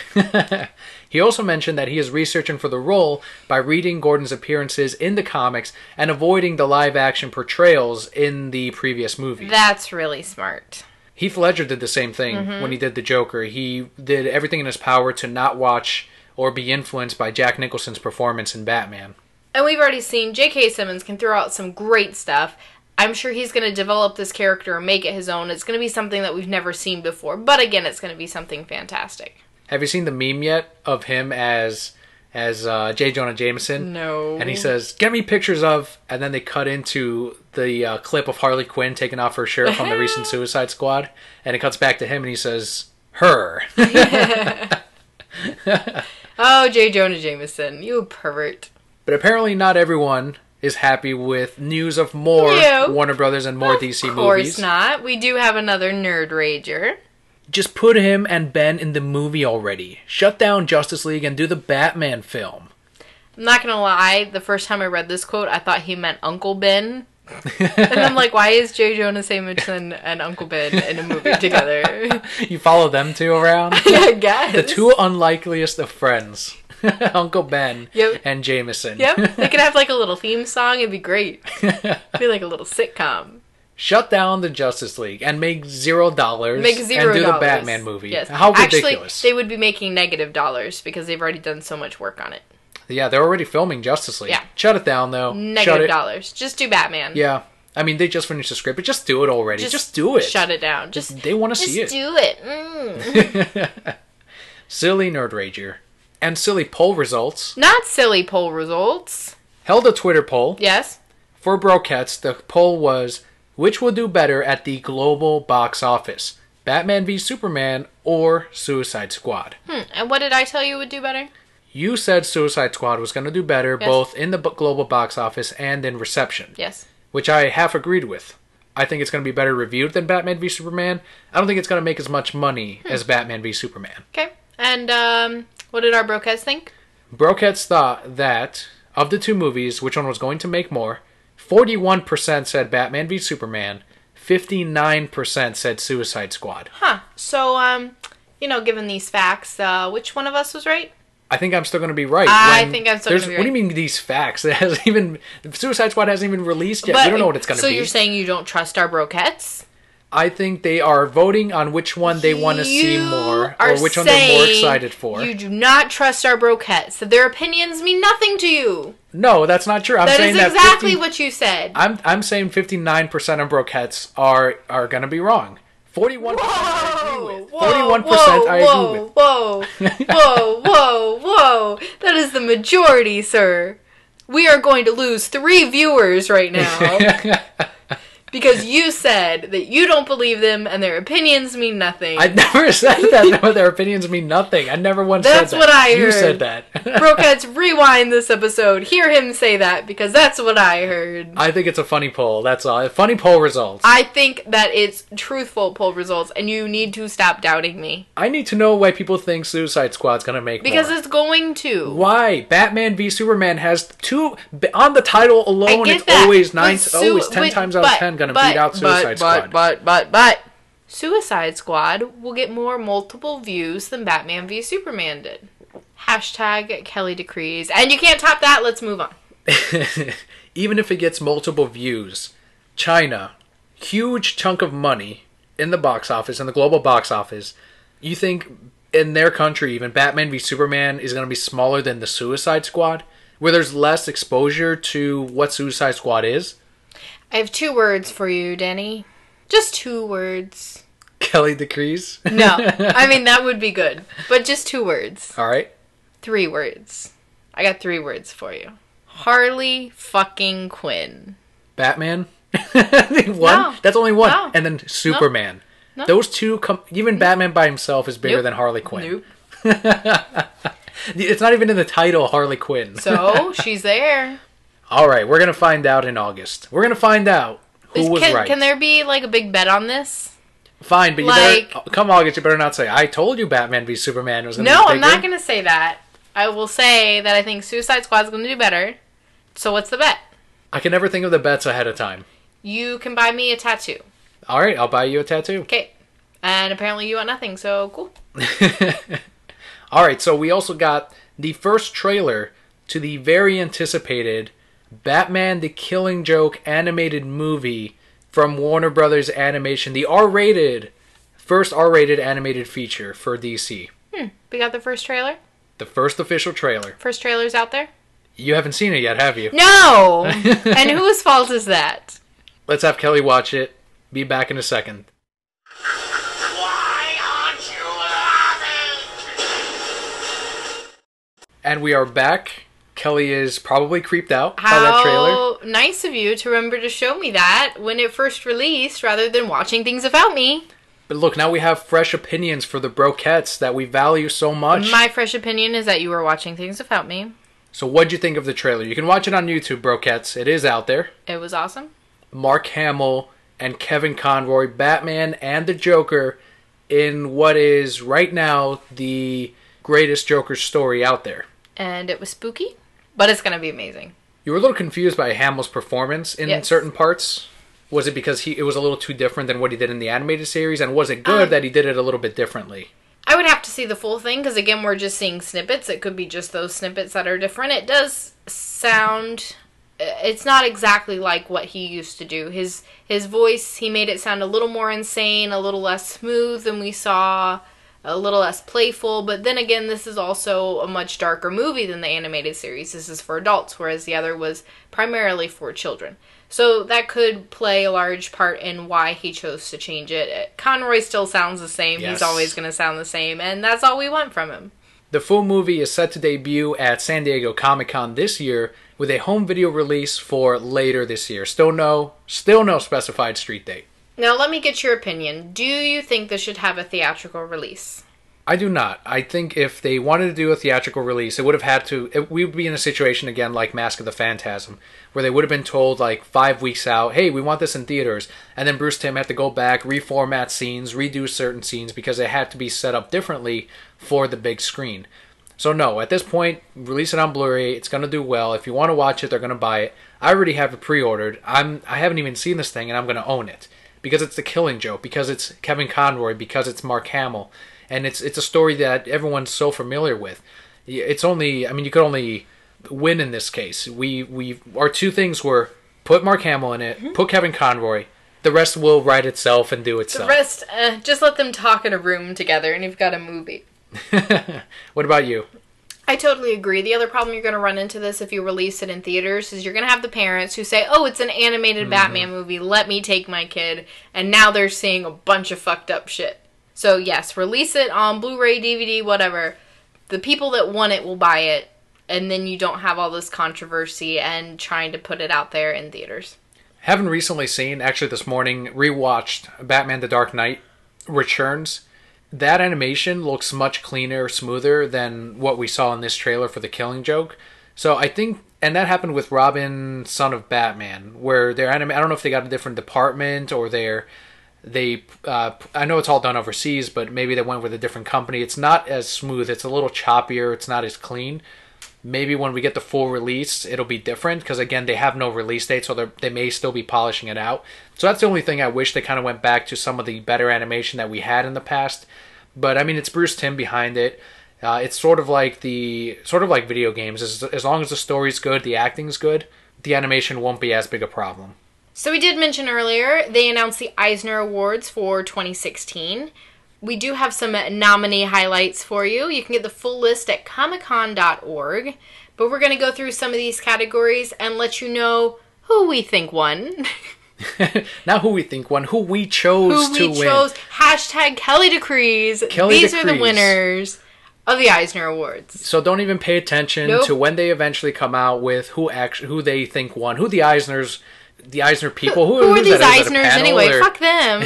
He also mentioned that he is researching for the role by reading Gordon's appearances in the comics and avoiding the live-action portrayals in the previous movies. That's really smart. Heath Ledger did the same thing when he did the Joker. He did everything in his power to not watch or be influenced by Jack Nicholson's performance in Batman. And we've already seen J.K. Simmons can throw out some great stuff. I'm sure he's going to develop this character and make it his own. It's going to be something that we've never seen before. But again, it's going to be something fantastic. Have you seen the meme yet of him as J. Jonah Jameson? No. And he says, "Get me pictures of," and then they cut into the clip of Harley Quinn taking off her shirt from the recent Suicide Squad, and it cuts back to him, and he says, "Her." Oh, J. Jonah Jameson, you pervert. But apparently not everyone is happy with news of more Warner Brothers and more DC movies. Of course not. We do have another nerd rager. Just put him and Ben in the movie already. Shut down Justice League and do the Batman film. I'm not gonna lie, the first time I read this quote, I thought he meant Uncle Ben. And I'm like, why is J. Jonah Jameson and Uncle Ben in a movie together? You follow them two around? I guess. The two unlikeliest of friends. Uncle Ben and Jameson. Yep. They could have like a little theme song. It'd be great. It'd be like a little sitcom. Shut down the Justice League and make $0. Make $0. And do the Batman movie. Yes. How ridiculous. Actually, they would be making $- because they've already done so much work on it. Yeah, they're already filming Justice League. Yeah. Shut it down, though. $. Just do Batman. Yeah. I mean, they just finished the script, but just do it already. Just do it. Shut it down. They want to see it. Just do it. Silly Nerd Rager. And silly poll results. Not silly poll results. Held a Twitter poll. Yes. For Brokettes, the poll was, which will do better at the global box office? Batman v Superman or Suicide Squad? And what did I tell you would do better? You said Suicide Squad was going to do better both in the global box office and in reception. Yes. Which I half agreed with. I think it's going to be better reviewed than Batman v Superman. I don't think it's going to make as much money as Batman v Superman. Okay. And what did our Brokettes think? Brokettes thought that, of the two movies, which one was going to make more? 41% said Batman v Superman. 59% said Suicide Squad. So, given these facts, which one of us was right? I think I'm still going to be right. I think I'm still going to be right. What do you mean these facts? Suicide Squad hasn't even released yet. We don't know what it's going to be. So you're saying you don't trust our Brokettes? I think they are voting on which one they want to see more, or which one they're more excited for. You do not trust our Brokettes. That their opinions mean nothing to you. No, that's not true. That is exactly what you said. I'm saying 59% of Brokettes are going to be wrong. 41% I agree with. 41% I agree with. Whoa. That is the majority, sir. We are going to lose 3 viewers right now. Because you said that you don't believe them and their opinions mean nothing. I never said that. No, their opinions mean nothing. I never once said that. That's what I heard. You said that. Brokettes, rewind this episode. Hear him say that because that's what I heard. I think it's a funny poll. That's all. Funny poll results. I think that it's truthful poll results and you need to stop doubting me. I need to know why people think Suicide Squad's going to make because more. It's going to. Why? Batman v Superman has 2... On the title alone, it's always 10 times out of 10 going to beat out Suicide Squad. But Suicide Squad will get more multiple views than Batman v Superman did. Hashtag Kelly decrees. And you can't top that. Let's move on. Even if it gets multiple views, China, huge chunk of money in the box office, in the global box office, you think in their country even Batman v Superman is going to be smaller than the Suicide Squad? Where there's less exposure to what Suicide Squad is? I have 2 words for you, Danny. Just 2 words. Kelly decrees? No. I mean, that would be good. But just 2 words. All right. 3 words. I got 3 words for you. Harley fucking Quinn. Batman? One? No. That's only one. No. And then Superman. No. Those two, even Batman by himself is bigger than Harley Quinn. Nope. It's not even in the title, Harley Quinn. So, she's there. All right, we're going to find out in August. We're going to find out who was right. Can there be like a big bet on this? Fine, but you Like- better... Come August, you better not say, I told you Batman v Superman was going to be No, bigger. I'm not going to say that. I will say that I think Suicide Squad's going to do better. So what's the bet? I can never think of the bets ahead of time. You can buy me a tattoo. Alright, I'll buy you a tattoo. Okay. And apparently you want nothing, so cool. Alright, so we also got the first trailer to the very anticipated Batman the Killing Joke animated movie from Warner Brothers Animation, the first R-rated animated feature for DC. We got the first trailer? The first official trailer. First trailer's out there? You haven't seen it yet, have you? No! And whose fault is that? Let's have Kelly watch it. Be back in a second. Why aren't you laughing? And we are back. Kelly is probably creeped out by that trailer. How nice of you to remember to show me that when it first released rather than watching things without me. But look, now we have fresh opinions for the brokettes that we value so much. My fresh opinion is that you were watching things without me. So what'd you think of the trailer? You can watch it on YouTube, brokettes. It is out there. It was awesome. Mark Hamill and Kevin Conroy, Batman and the Joker, in what is right now the greatest Joker story out there. And it was spooky, but it's going to be amazing. You were a little confused by Hamill's performance in Yes. certain parts. Was it because it was a little too different than what he did in the animated series? And was it good that he did it a little bit differently? I would have to see the full thing because, again, we're just seeing snippets. It could be just those snippets that are different. It does sound... It's not exactly like what he used to do. His voice, he made it sound a little more insane, a little less smooth than we saw, a little less playful. But then again, this is also a much darker movie than the animated series. This is for adults, whereas the other was primarily for children. So that could play a large part in why he chose to change it. Conroy still sounds the same. Yes. He's always going to sound the same, and that's all we want from him. The full movie is set to debut at San Diego Comic-Con this year with a home video release for later this year. Still no specified street date. Now, let me get your opinion. Do you think this should have a theatrical release? I do not. I think if they wanted to do a theatrical release, it would have had to... We would be in a situation again like Mask of the Phantasm, where they would have been told like 5 weeks out, hey, we want this in theaters. And then Bruce Timm had to go back, reformat scenes, redo certain scenes because they had to be set up differently for the big screen. So no, at this point, release it on Blu-ray. It's going to do well. If you want to watch it, they're going to buy it. I already have it pre-ordered. I haven't even seen this thing, and I'm going to own it. Because it's The Killing Joke, because it's Kevin Conroy, because it's Mark Hamill. And it's a story that everyone's so familiar with. It's only... I mean, you could only win in this case. Our two things were put Mark Hamill in it, put Kevin Conroy. The rest will write itself and do itself. The rest, just let them talk in a room together and you've got a movie. What about you? I totally agree. The other problem you're going to run into this if you release it in theaters is you're going to have the parents who say, oh, it's an animated Batman movie, let me take my kid. And now they're seeing a bunch of fucked up shit. So yes, release it on Blu-ray, DVD, whatever. The people that want it will buy it. And then you don't have all this controversy and trying to put it out there in theaters. Haven't recently seen, actually this morning, rewatched Batman The Dark Knight Returns. That animation looks much cleaner, smoother than what we saw in this trailer for The Killing Joke. So I think, and that happened with Robin, Son of Batman, where their anime, I don't know if they got a different department or I know it's all done overseas, but maybe they went with a different company. It's not as smooth. It's a little choppier. It's not as clean. Maybe when we get the full release, it'll be different because, again, they have no release date, so they may still be polishing it out. So that's the only thing I wish they kind of went back to some of the better animation that we had in the past. But, I mean, it's Bruce Timm behind it. It's sort of like video games. As long as the story's good, the acting's good, the animation won't be as big a problem. So we did mention earlier, they announced the Eisner Awards for 2016. We do have some nominee highlights for you. You can get the full list at comiccon.org. But we're going to go through some of these categories and let you know who we think won. Not who we think won, who we chose to win. Hashtag Kelly Decrees. These are the winners of the Eisner Awards. So don't even pay attention to when they eventually come out with who they think won, who the Eisner people. Who are these Eisners anyway? Fuck them.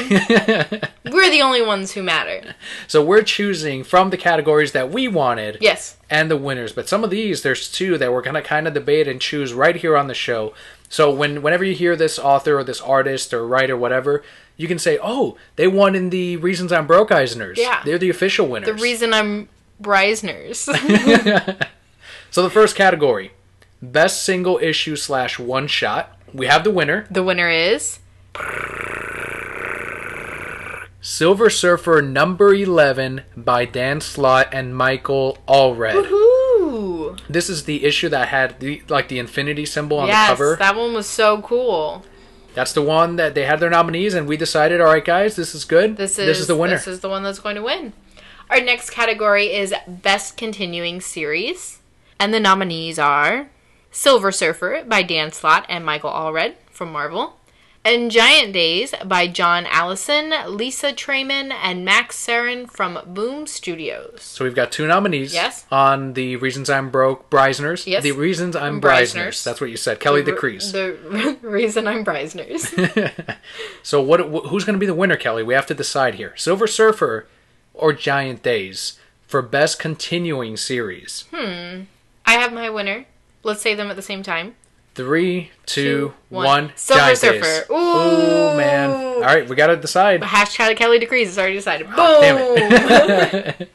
We're the only ones who matter. So we're choosing from the categories that we wanted. Yes. And the winners. But some of these, there's two that we're going to kind of debate and choose right here on the show. So whenever you hear this author or this artist or writer, whatever, you can say, oh, they won in the Reasons I'm Broke Eisners. Yeah. They're the official winners. The reason I'm Breisners. So the first category, best single issue / one shot. We have the winner. The winner is Silver Surfer number 11 by Dan Slott and Michael Allred. Woohoo! This is the issue that had the infinity symbol on the Yes, cover. that one was so cool. That's the one that they had their nominees, and we decided, all right, guys, this is good. This is the winner. This is the one that's going to win. Our next category is Best Continuing Series. And the nominees are Silver Surfer by Dan Slott and Michael Allred from Marvel. And Giant Days by John Allison, Lisa Treyman, and Max Sarin from Boom Studios. So we've got 2 nominees. Yes. On the Reasons I'm Broke Breisners. Yes. The Reasons I'm Breisners. Breisners. That's what you said. Kelly DeCrease. The reason I'm Breisners. So who's going to be the winner, Kelly? We have to decide here. Silver Surfer or Giant Days for Best Continuing Series. I have my winner. Let's say them at the same time. 3, 2, 1. Silver Giant Surfer. Days. Ooh, man. All right, we got to decide. Hashtag Kelly DeCrease is already decided. Boom! Damn it.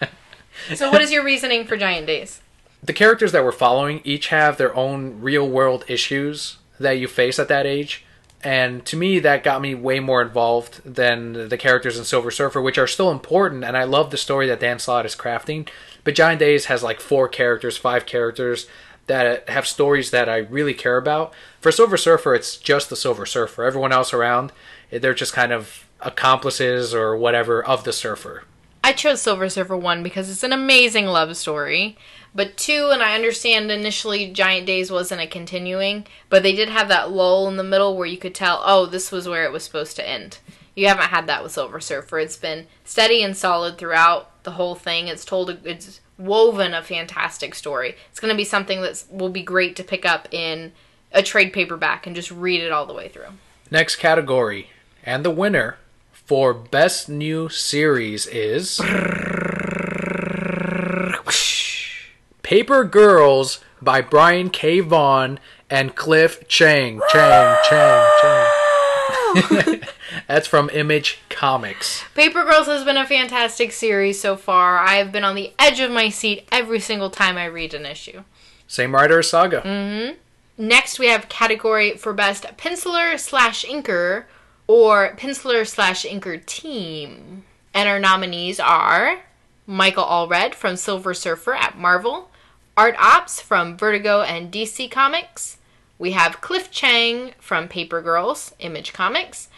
So what is your reasoning for Giant Days? The characters that we're following each have their own real-world issues that you face at that age. And to me, that got me way more involved than the characters in Silver Surfer, which are still important, and I love the story that Dan Slott is crafting. But Giant Days has like 4 characters, 5 characters that have stories that I really care about. For Silver Surfer, it's just the Silver Surfer. Everyone else around, they're just kind of accomplices or whatever of the Surfer. I chose Silver Surfer 1 because it's an amazing love story. But 2, and I understand initially Giant Days wasn't a continuing, but they did have that lull in the middle where you could tell, oh, this was where it was supposed to end. You haven't had that with Silver Surfer. It's been steady and solid throughout the whole thing. It's woven a fantastic story. It's going to be something that will be great to pick up in a trade paperback and just read it all the way through. Next category, and the winner for Best New Series is Paper Girls by Brian K. Vaughan and Cliff Chang. That's from Image Comics. Paper Girls has been a fantastic series so far. I have been on the edge of my seat every single time I read an issue. Same writer as Saga. Next, we have category for Best Penciler/Inker or Penciler/Inker Team. And our nominees are Michael Allred from Silver Surfer at Marvel, Art Ops from Vertigo and DC Comics. We have Cliff Chang from Paper Girls, Image Comics,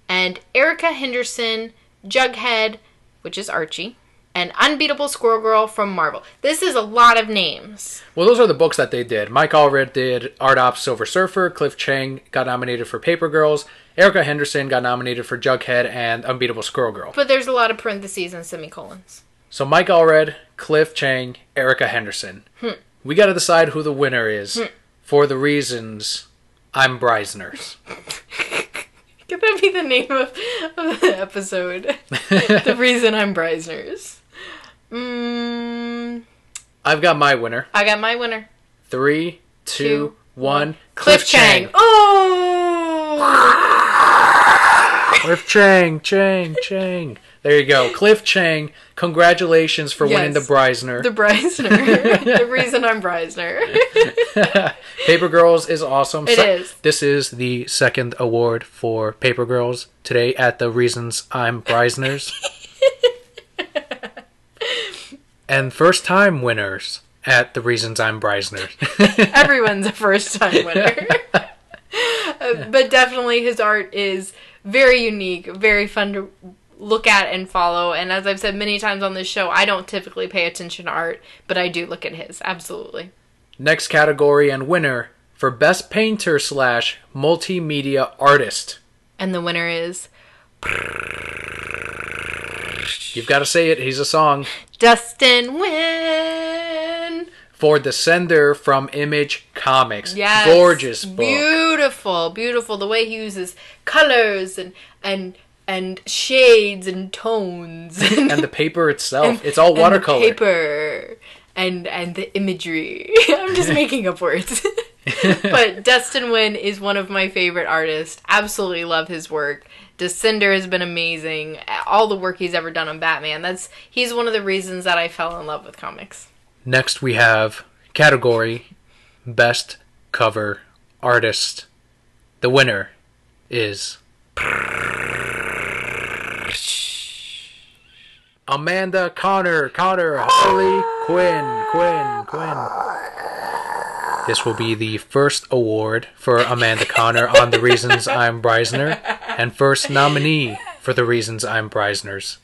and Erica Henderson, Jughead, which is Archie, and Unbeatable Squirrel Girl from Marvel. This is a lot of names. Well, those are the books that they did. Mike Allred did Art Ops Silver Surfer, Cliff Chang got nominated for Paper Girls, Erica Henderson got nominated for Jughead and Unbeatable Squirrel Girl. But there's a lot of parentheses and semicolons. So Mike Allred, Cliff Chang, Erica Henderson. We got to decide who the winner is for the reasons I'm Breisners. Could that be the name of the episode? The reason I'm Breisners. I've got my winner. I got my winner. 3, 2, 1. Cliff Chang. Oh! Cliff Chang. There you go. Cliff Chang, congratulations for winning the Breisner. The Breisner. The reason I'm Breisner. Paper Girls is awesome. It is. This is the second award for Paper Girls today at the Reasons I'm Breisners. And first time winners at the Reasons I'm Breisners. Everyone's a first time winner. But definitely his art is very unique, very fun to look at and follow. And as I've said many times on this show, I don't typically pay attention to art, but I do look at his. Absolutely. Next category and winner for Best Painter / Multimedia Artist. And the winner is... You've got to say it. He's a song. Dustin Nguyen. For Descender from Image Comics. Yes. Gorgeous book. Beautiful. The way he uses colors and shades and tones. And the paper itself. It's all watercolor. And the paper. And the imagery. I'm just making up words. But Dustin Nguyen is one of my favorite artists. Absolutely love his work. Descender has been amazing. All the work he's ever done on Batman. He's one of the reasons that I fell in love with comics. Next we have category Best Cover Artist. The winner is Amanda Connor, Harley Quinn. This will be the first award for Amanda Connor on The Reasons I'm Breisner, and first nominee for The Reasons I'm Breisners.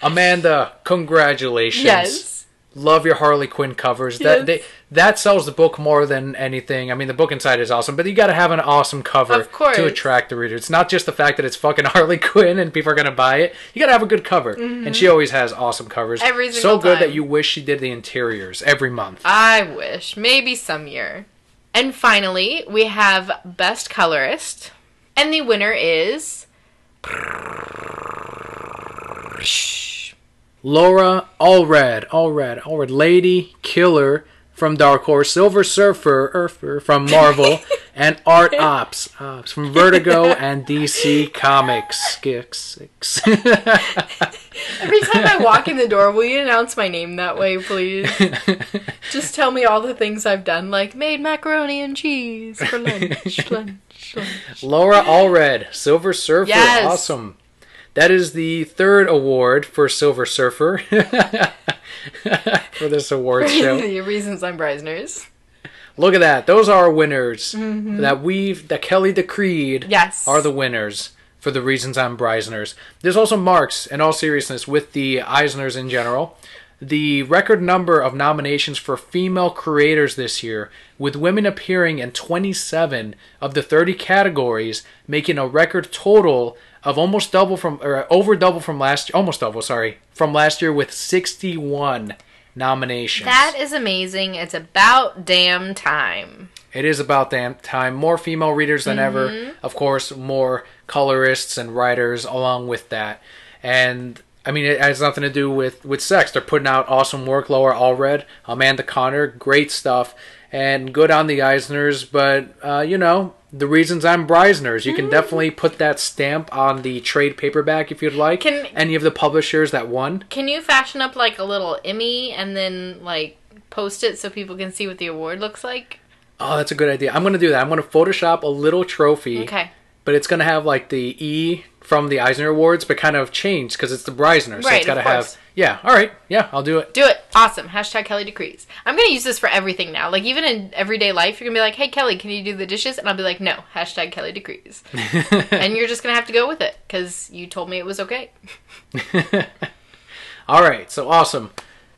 Amanda, congratulations. Yes. Love your Harley Quinn covers. Yes. That sells the book more than anything. I mean, the book inside is awesome, but you got to have an awesome cover to attract the reader. It's not just the fact that it's fucking Harley Quinn and people are going to buy it. You got to have a good cover. Mm-hmm. And she always has awesome covers. Every single time. So good that you wish she did the interiors every month. I wish. Maybe some year. And finally, we have Best Colorist. And the winner is Laura Allred, Lady Killer from Dark Horse, Silver Surfer from Marvel, and Art Ops from Vertigo and DC Comics. Every time I walk in the door, will you announce my name that way, please? Just tell me all the things I've done, like made macaroni and cheese for lunch. Laura Allred, Silver Surfer, yes. Awesome. That is the third award for Silver Surfer for this award show. The Reasons I'm Breisners. Look at that. Those are our winners that Kelli decreed are the winners for The Reasons I'm Breisners. There's also marks, in all seriousness, with the Eisners in general. The record number of nominations for female creators this year, with women appearing in 27 of the 30 categories, making a record total of over double from last year with 61 nominations. That is amazing. It's about damn time. It is about damn time. More female readers than ever. Of course, more colorists and writers along with that. And I mean, it has nothing to do with sex. They're putting out awesome work. Laura Allred, Amanda Connor, great stuff. And good on the Eisners, but, The Reasons I'm Breisners. You can definitely put that stamp on the trade paperback if you'd like. Any of the publishers that won. Can you fashion up like a little Emmy and then like post it so people can see what the award looks like? Oh, that's a good idea. I'm going to do that. I'm going to Photoshop a little trophy. Okay. But it's going to have like the E from the Eisner Awards, but kind of changed because it's the Breisners. So it's got to have... Yeah, all right. Yeah, I'll do it. Do it. Awesome. Hashtag Kelli Decrees. I'm going to use this for everything now. Like, even in everyday life, you're going to be like, hey, Kelli, can you do the dishes? And I'll be like, no. Hashtag Kelli Decrees. And you're just going to have to go with it because you told me it was okay. All right. So, awesome.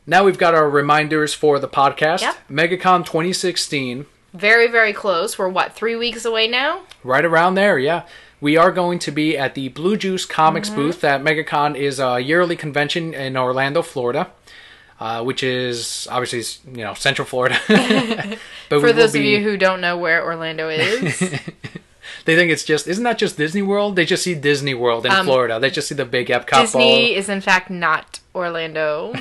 Now we've got our reminders for the podcast. Yep. MegaCon 2016. Very, very close. We're, 3 weeks away now? Right around there, yeah. We are going to be at the Blue Juice Comics booth. That MegaCon is a yearly convention in Orlando, Florida, which is obviously, Central Florida. But for those of you who don't know where Orlando is. They think isn't that just Disney World? They just see Disney World in Florida. They just see the big Epcot Disney is in fact not Orlando.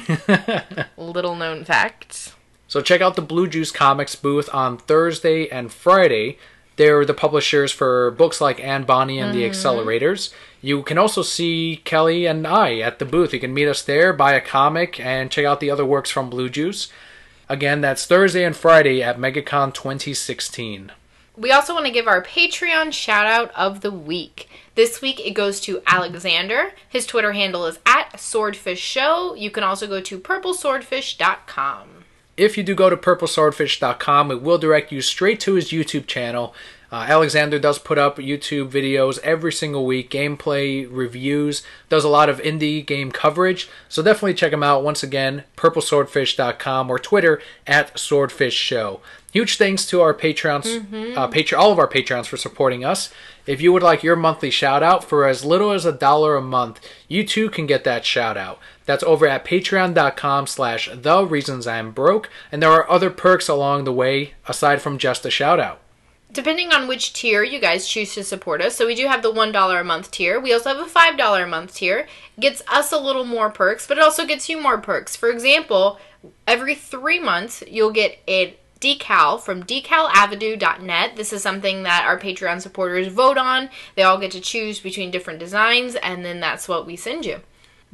Little known fact. So check out the Blue Juice Comics booth on Thursday and Friday. They're the publishers for books like Anne Bonny and the Accelerators. You can also see Kelli and I at the booth. You can meet us there, buy a comic, and check out the other works from Blue Juice. Again, that's Thursday and Friday at MegaCon 2016. We also want to give our Patreon shout-out of the week. This week it goes to Alexander. His Twitter handle is @SwordfishShow. You can also go to purpleswordfish.com. If you do go to purpleswordfish.com, it will direct you straight to his YouTube channel. Alexander does put up YouTube videos every single week, gameplay reviews, does a lot of indie game coverage. So definitely check him out. Once again, purpleswordfish.com or Twitter @SwordfishShow. Huge thanks to our Patreons, all of our Patreons for supporting us. If you would like your monthly shout out for as little as $1 a month, you too can get that shout out. That's over at patreon.com/thereasonsimbroke. And there are other perks along the way aside from just a shout out. Depending on which tier you guys choose to support us. So we do have the $1 a month tier. We also have a $5 a month tier. It gets us a little more perks, but it also gets you more perks. For example, every 3 months, you'll get decal from decalavenue.net. This is something that our Patreon supporters vote on. They all get to choose between different designs, and then that's what we send you.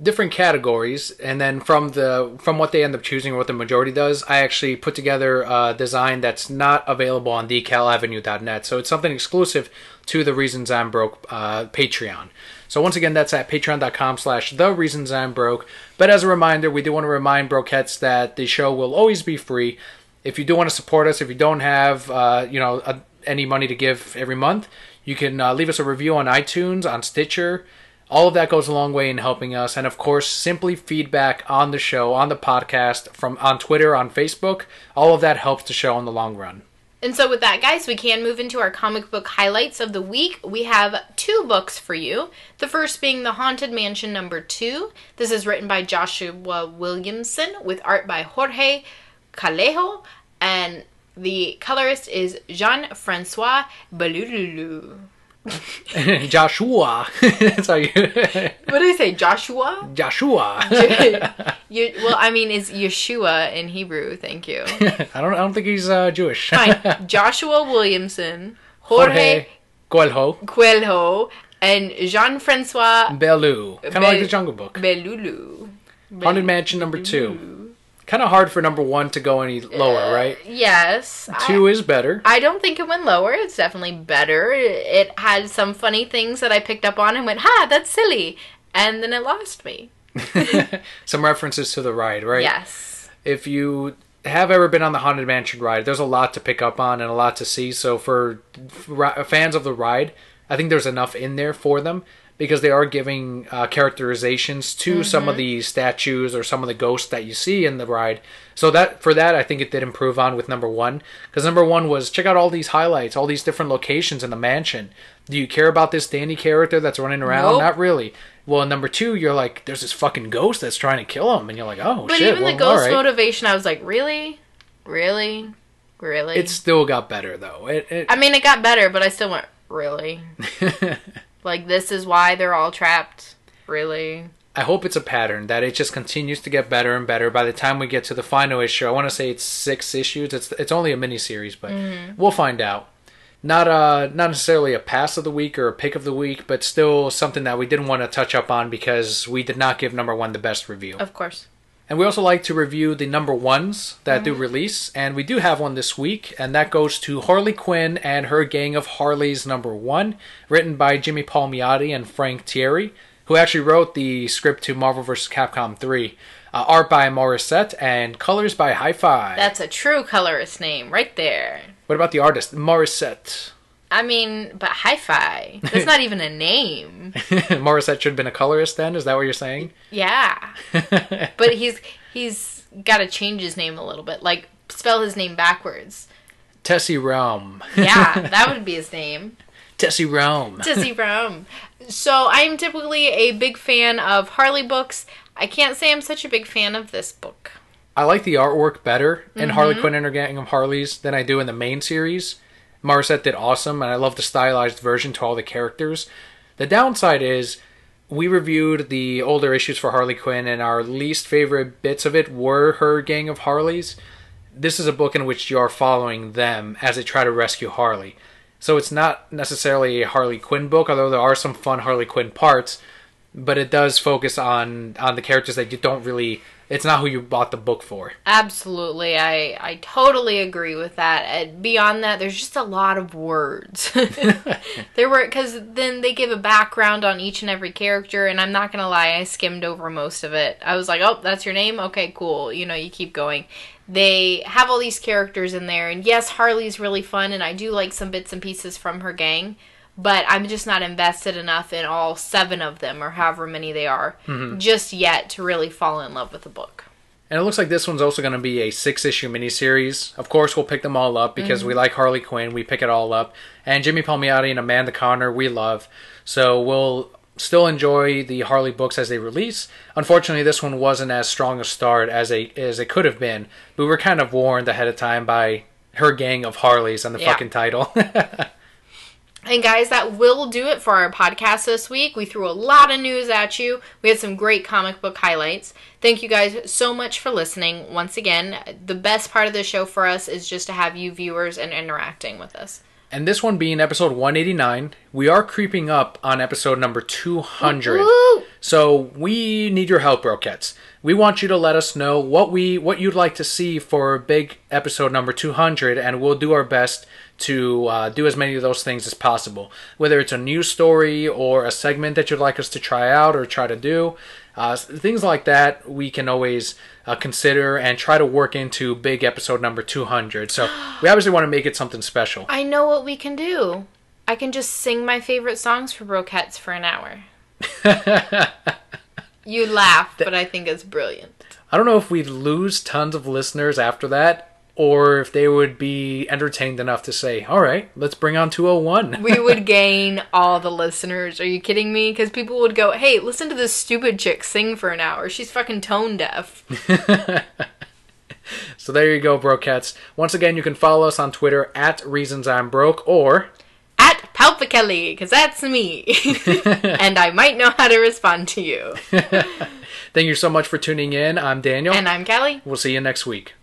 Different categories, and then from what they end up choosing or what the majority does, I actually put together a design that's not available on decalavenue.net. So it's something exclusive to the Reasons I'm Broke Patreon. So once again, that's at patreon.com/thereasonsimbroke. But as a reminder, we do want to remind Brokettes that the show will always be free. If you do want to support us, if you don't have any money to give every month, you can leave us a review on iTunes, on Stitcher. All of that goes a long way in helping us. And of course, simply feedback on the show, on the podcast, on Twitter, on Facebook. All of that helps the show in the long run. And so with that, guys, we can move into our comic book highlights of the week. We have 2 books for you. The first being The Haunted Mansion #2. This is written by Joshua Williamson with art by Jorge Callejo. And the colorist is Jean-Francois Belululu. Joshua. That's how you... What did I say? Joshua? Joshua. Well, I mean, it's Yeshua in Hebrew. Thank you. I don't think he's Jewish. Fine. Joshua Williamson, Jorge Coelho, and Jean-Francois Bellu. Kind of like the Jungle Book. Belulu. Haunted Mansion #2. Kind of hard for #1 to go any lower, right? Yes. 2 is better. I don't think it went lower. It's definitely better. It had some funny things that I picked up on and went, ha, that's silly. And then it lost me. Some references to the ride, right? Yes. If you have ever been on the Haunted Mansion ride, there's a lot to pick up on and a lot to see. So for fans of the ride, I think there's enough in there for them, because they are giving characterizations to some of the statues or some of the ghosts that you see in the ride. So for that, I think it did improve on with #1. Because #1 was, check out all these highlights, all these different locations in the mansion. Do you care about this Danny character that's running around? Nope. Not really. Well, in #2, you're like, there's this fucking ghost that's trying to kill him. And you're like, oh, but shit. But even the ghost motivation, I was like, really? Really? Really? It still got better, though. I mean, it got better, but I still went, really? Like, this is why they're all trapped? Really? I hope it's a pattern, that it just continues to get better and better. By the time we get to the final issue, I want to say it's 6 issues. It's only a miniseries, but we'll find out. Not necessarily a pass of the week or a pick of the week, but still something that we didn't want to touch up on because we did not give #1 the best review. Of course. And we also like to review the #1s that do release, and we do have one this week, and that goes to Harley Quinn and Her Gang of Harleys #1, written by Jimmy Palmiotti and Frank Thierry, who actually wrote the script to Marvel vs. Capcom 3. Art by Morissette and colors by Hi-Fi. That's a true colorist name right there. What about the artist? Morissette. I mean, but Hi-Fi. That's not even a name. Morissette should have been a colorist then? Is that what you're saying? Yeah. But he's got to change his name a little bit. Like, spell his name backwards. Tessie Rome. Yeah, that would be his name. Tessie Rome. Tessie Rome. So, I'm typically a big fan of Harley books. I can't say I'm such a big fan of this book. I like the artwork better in Harley Quinn and Her Gang of Harleys than I do in the main series. Morissette did awesome, and I love the stylized version to all the characters. The downside is, we reviewed the older issues for Harley Quinn, and our least favorite bits of it were Her Gang of Harleys. This is a book in which you are following them as they try to rescue Harley. So it's not necessarily a Harley Quinn book, although there are some fun Harley Quinn parts, but it does focus on the characters that you don't really... It's not who you bought the book for. Absolutely. I totally agree with that. And beyond that, there's just a lot of words. Because then they give a background on each and every character, and I'm not going to lie, I skimmed over most of it. I was like, oh, that's your name? Okay, cool. You know, you keep going. They have all these characters in there, and yes, Harley's really fun, and I do like some bits and pieces from her gang, but I'm just not invested enough in all 7 of them, or however many they are, just yet to really fall in love with the book. And it looks like this one's also going to be a 6-issue miniseries. Of course, we'll pick them all up because we like Harley Quinn. We pick it all up. And Jimmy Palmiotti and Amanda Conner, we love. So we'll still enjoy the Harley books as they release. Unfortunately, this one wasn't as strong a start as it could have been. But we were kind of warned ahead of time by Her Gang of Harleys on the fucking title. And guys, that will do it for our podcast this week. We threw a lot of news at you. We had some great comic book highlights. Thank you guys so much for listening. Once again, the best part of the show for us is just to have you viewers and interacting with us. And this one being episode 189, we are creeping up on episode number 200. Woo-hoo! So we need your help, Brokettes. We want you to let us know what you'd like to see for big episode number 200, and we'll do our best to do as many of those things as possible. Whether it's a news story or a segment that you'd like us to try out or try to do, things like that we can always consider and try to work into big episode number 200. So we obviously want to make it something special. I know what we can do. I can just sing my favorite songs for Brokettes for an hour. You laugh, but I think it's brilliant. I don't know if we'd lose tons of listeners after that, or if they would be entertained enough to say, all right, let's bring on 201. We would gain all the listeners. Are you kidding me? Because people would go, hey, listen to this stupid chick sing for an hour. She's fucking tone deaf. So there you go, Brokettes. Once again, you can follow us on Twitter at ReasonsI'mBroke or at Kelli, because that's me. And I might know how to respond to you. Thank you so much for tuning in. I'm Daniel. And I'm Kelli. We'll see you next week.